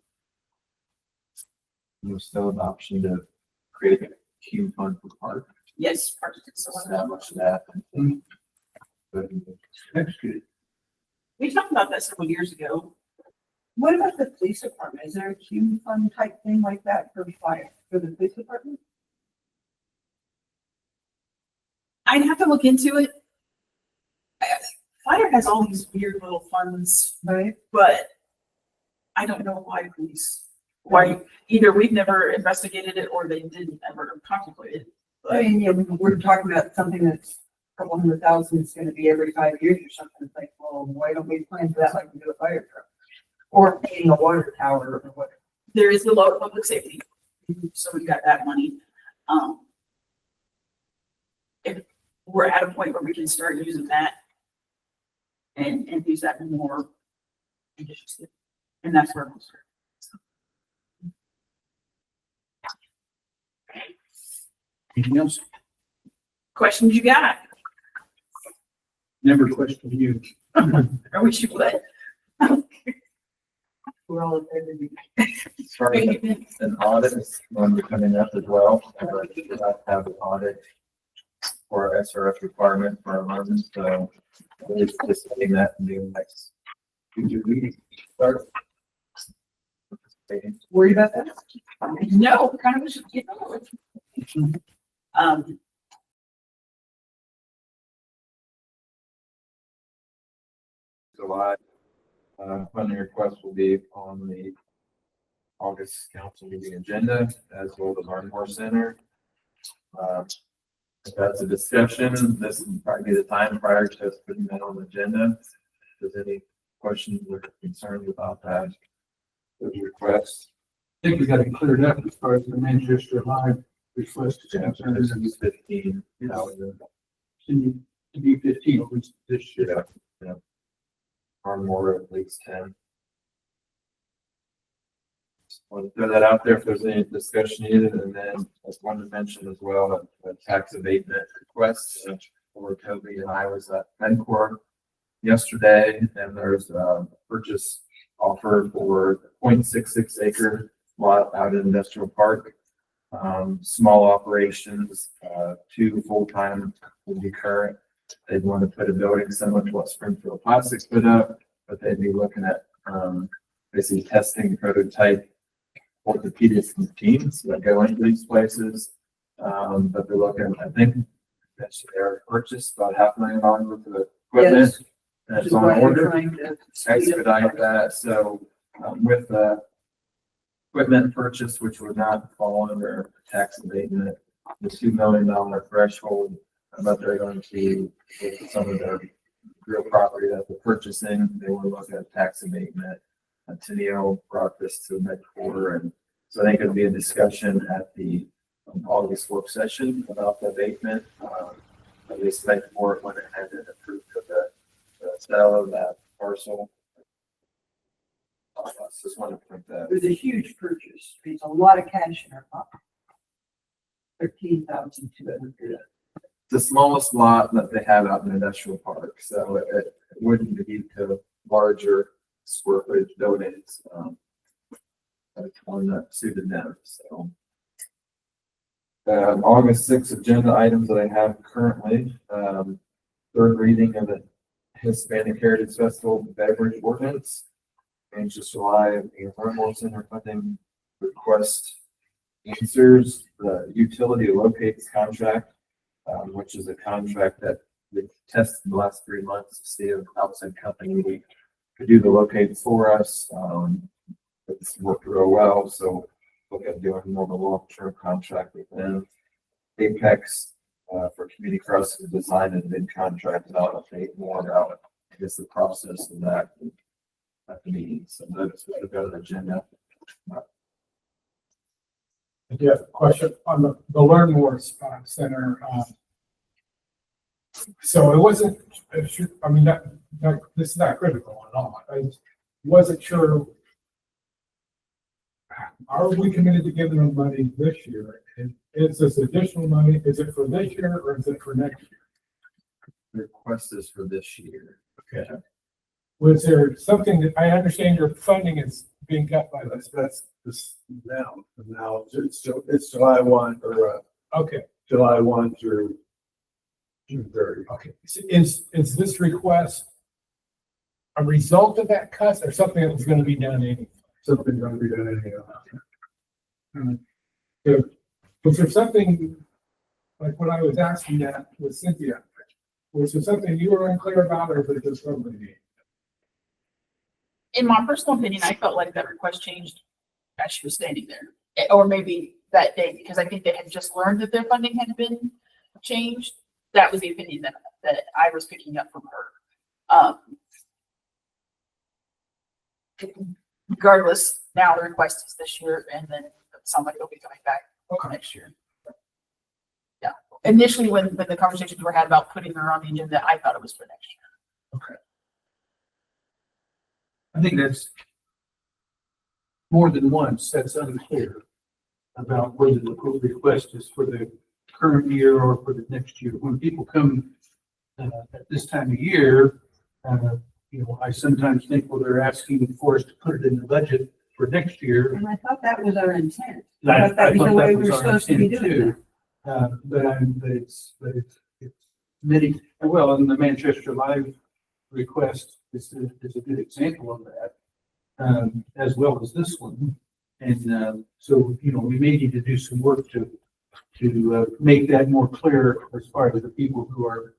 There's still an option to create a Q fund for park. Yes. Part of it's Establish that. That's good. we talked about that several years ago. What about the police department? Is there a Q fund type thing like that for fire, for the police department? I'd have to look into it. Fire has all these weird little funds, Right. but I don't know why either we've never investigated it or they didn't ever contemplate it. I mean, we're talking about something that's a couple $100,000 is going to be every 5 years or something. It's like, well, why don't we plan for that like we do a fire truck? Or paying a water tower or whatever. There is the low public safety, so we've got that money. If we're at a point where we can start using that and use that more judiciously, and that's where we'll start. Anything else? Questions you got? Never question you. I wish you would. We're all in favor of As far as an audit is going to be coming up as well. We'd like to have an audit for our SRF requirement for our margins, so we're anticipating that in the next future meeting. Start. Worried about that? No, kind of, Funding request will be on the August council meeting agenda as well as Ardmore Center. If that's a discussion, this will probably be the time prior to us putting that on the agenda. If there's any questions or concerns about that, those requests. I think we got it cleared up as far as the Manchester High request is Yeah, concerned. this is 15. To be 15, which this year. Ardmore at least 10. Want to throw that out there if there's any discussion needed, and then I just wanted to mention as well, a tax abatement request for Toby and I was at Pencor yesterday, and there's a purchase offer for 0.66 acre lot out in Industrial Park. Small operations, 2 full-time will be current. They'd want to put a building similar to what Springfield Plastics put up, but they'd be looking at, basically testing prototype orthopedic teams that go into these places. But they're looking, I think, that's their purchase about $500,000 worth of equipment. Yes. And Which it's is on why they're order, trying to speed up. expedite that. So, with the equipment purchase, which would not fall under tax abatement, the $2 million threshold, but they're going to, with some of their real property that they're purchasing, they will look at tax abatement. Tenio brought this to the next quarter, and so I think it'll be a discussion at the August work session about the abatement. At least like for when it had it approved of the sale of that parcel. Just want to point that. It was a huge purchase. It's a lot of cash in our pocket. 13,200. The smallest lot that they have out in the industrial park, so it wouldn't be to larger square footage buildings. That's one that suited them, so. August 6th agenda items that I have currently, third reading of the Hispanic Heritage Festival beverage ordinance. Anxious July, the Ardmore Center funding request answers the utility locates contract, which is a contract that we tested the last 3 months to see if outside company we could do the locates for us. It's worked real well, so look at doing more of a long-term contract with them. Apex for community crossing design and bid contracted out. I'll say more about, I guess, the process of that at the meeting. So that's what I've got on the agenda. I do have a question on the Learn More Center. So it wasn't, I mean, this is not critical at all. I wasn't sure. Are we committed to giving them money this year? And is this additional money, is it for this year or is it for next year? The request is for this year. Okay. Was there something that, I understand your funding is being cut by this, That's this now it's July 1 or okay, July 1 through June 30. okay. Is this request a result of that cut or something that was gonna be done anyway? Something going to be done anyhow. Was there something, like when I was asking that with Cynthia, was there something you were unclear about or was it just somebody? In my personal opinion, I felt like that request changed as she was standing there. Or maybe that day, because I think they had just learned that their funding had been changed. That was the opinion that I was picking up from her. Regardless, now the request is this year, and then somebody will be coming back next year. Yeah, initially when the conversations were had about putting her on the agenda, I thought it was for next year. Okay. I think that's more than once, that's unclear about whether the request is for the current year or for the next year. When people come at this time of year, I sometimes think, well, they're asking for us to put it in the budget for next year. And I thought that was our intent. I I thought that was the thought way that we was were our supposed to be intent doing too. But it's many, well, and the Manchester Live request is a good example of that, as well as this one. And so, we may need to do some work to make that more clear as far as the people who are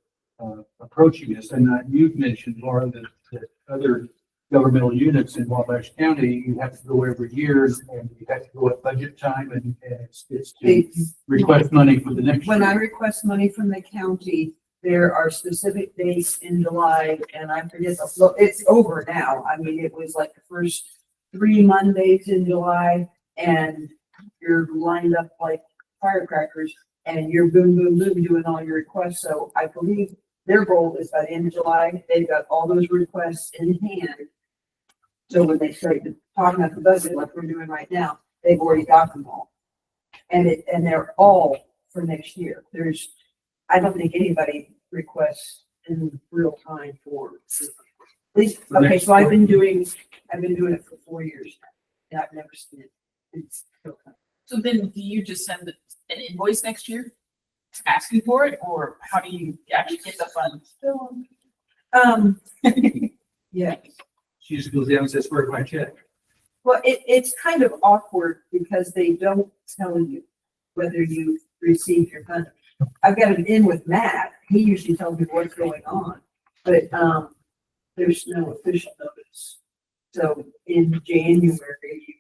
approaching us. And you've mentioned, Laura, that other governmental units in Wabash County, you have to go every year and you have to go at budget time and it's to request money for the next When I year. request money from the county, there are specific dates in July, and I forget it's over now. I mean, it was like the first 3 Mondays in July, and you're lined up like firecrackers, and you're boom, boom, boom, doing all your requests. So I believe their goal is by the end of July, they've got all those requests in hand. So when they start talking about the budget like we're doing right now, they've already got them all. And they're all for next year. I don't think anybody requests in real time for, at least, okay, so I've been doing it for 4 years now, and I've never seen it. It's still coming. So then do you just send an invoice next year asking for it, or how do you actually get the funds? Yeah, She just goes down and says, where's my check? well, it's kind of awkward because they don't tell you whether you received your funds. I've got it in with Matt. He usually tells me what's going on, but, there's no official notice. So in January,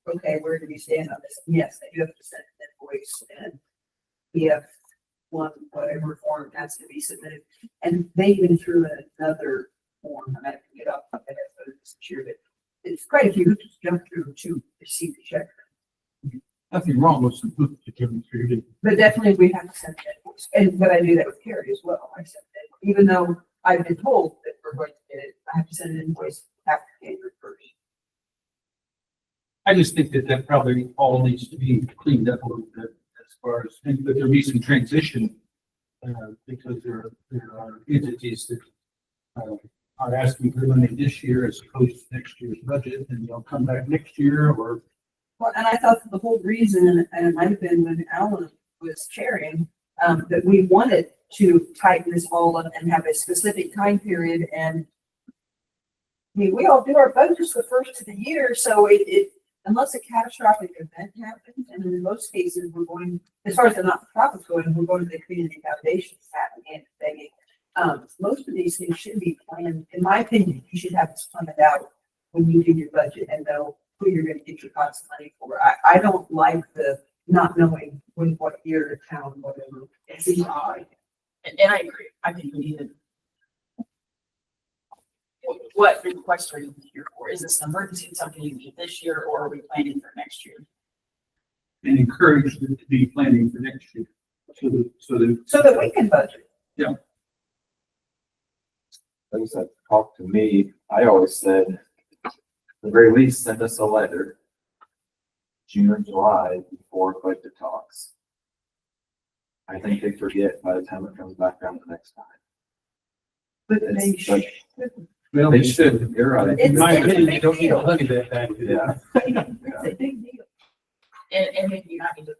okay, where do we stand on this? Yes, I do have to send an invoice and PF1, whatever form has to be submitted. And they even threw in another form. I have to get up. I have to secure it. It's quite a few hoops to jump through to receive the check. Nothing wrong with some hoops to jump through. But definitely we have to send an invoice. But I do that with Carrie as well. I send it, even though I've been told that we're going to get it, I have to send an invoice after January 1st. I just think that probably all needs to be cleaned up a little bit as far as, and that there be some transition, because there are entities that, are asking for money this year as opposed to next year's budget, and they'll come back next year or. Well, and I thought that the whole reason, and it might have been when Alan was chairing, that we wanted to tighten this all up and have a specific time period. And I mean, we all do our budgets the first of the year, so unless a catastrophic event happens, and in most cases, we're going, as far as the not-for-profits going, we're going to the community foundations, and begging. Most of these things should be planned. In my opinion, you should have this planned out when you do your budget and know who you're going to get your pots of money for. I don't like the not knowing what year, town, whatever. It seems odd. And I agree. I think we need to. What request are you here for? Is this an emergency, something you need this year, or are we planning for next year? And encourage them to be planning for next year. So that we can budget. Yeah. Like I said, talk to me. I always said, at the very least, send us a letter, June or July, before budget talks. I think they forget by the time it comes back around the next time. But they It's like- should. Well, They should, you're right. In my It's a opinion, big you don't need to deal. honey that bad. Yeah. It's a big deal. And maybe not need to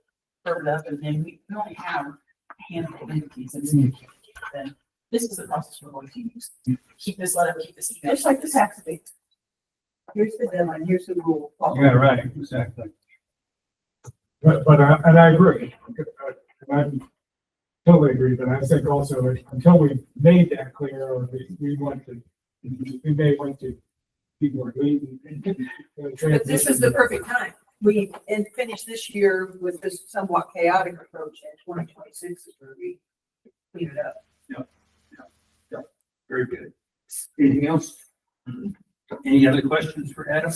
throw it up, and then we only have a handful of entities, and then this is the process we're going to use. Keep this letter, keep this email. Just like the tax abatement. Here's the deadline, here's the rule. Yeah, right, exactly. But I agree. I totally agree, but I think also until we made that clear, or we may want to be more lenient. But this is the perfect time. We finish this year with this somewhat chaotic approach, and 2026 is where we clean it up. Very good. Anything else? Any other questions for Adam?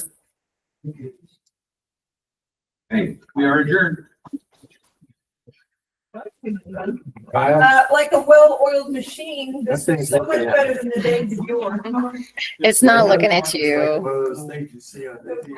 Hey, we are adjourned. Like a well-oiled machine, this That is thing's so much looking at better than the days of yore. It's not looking at you. One of those things you see on the TV.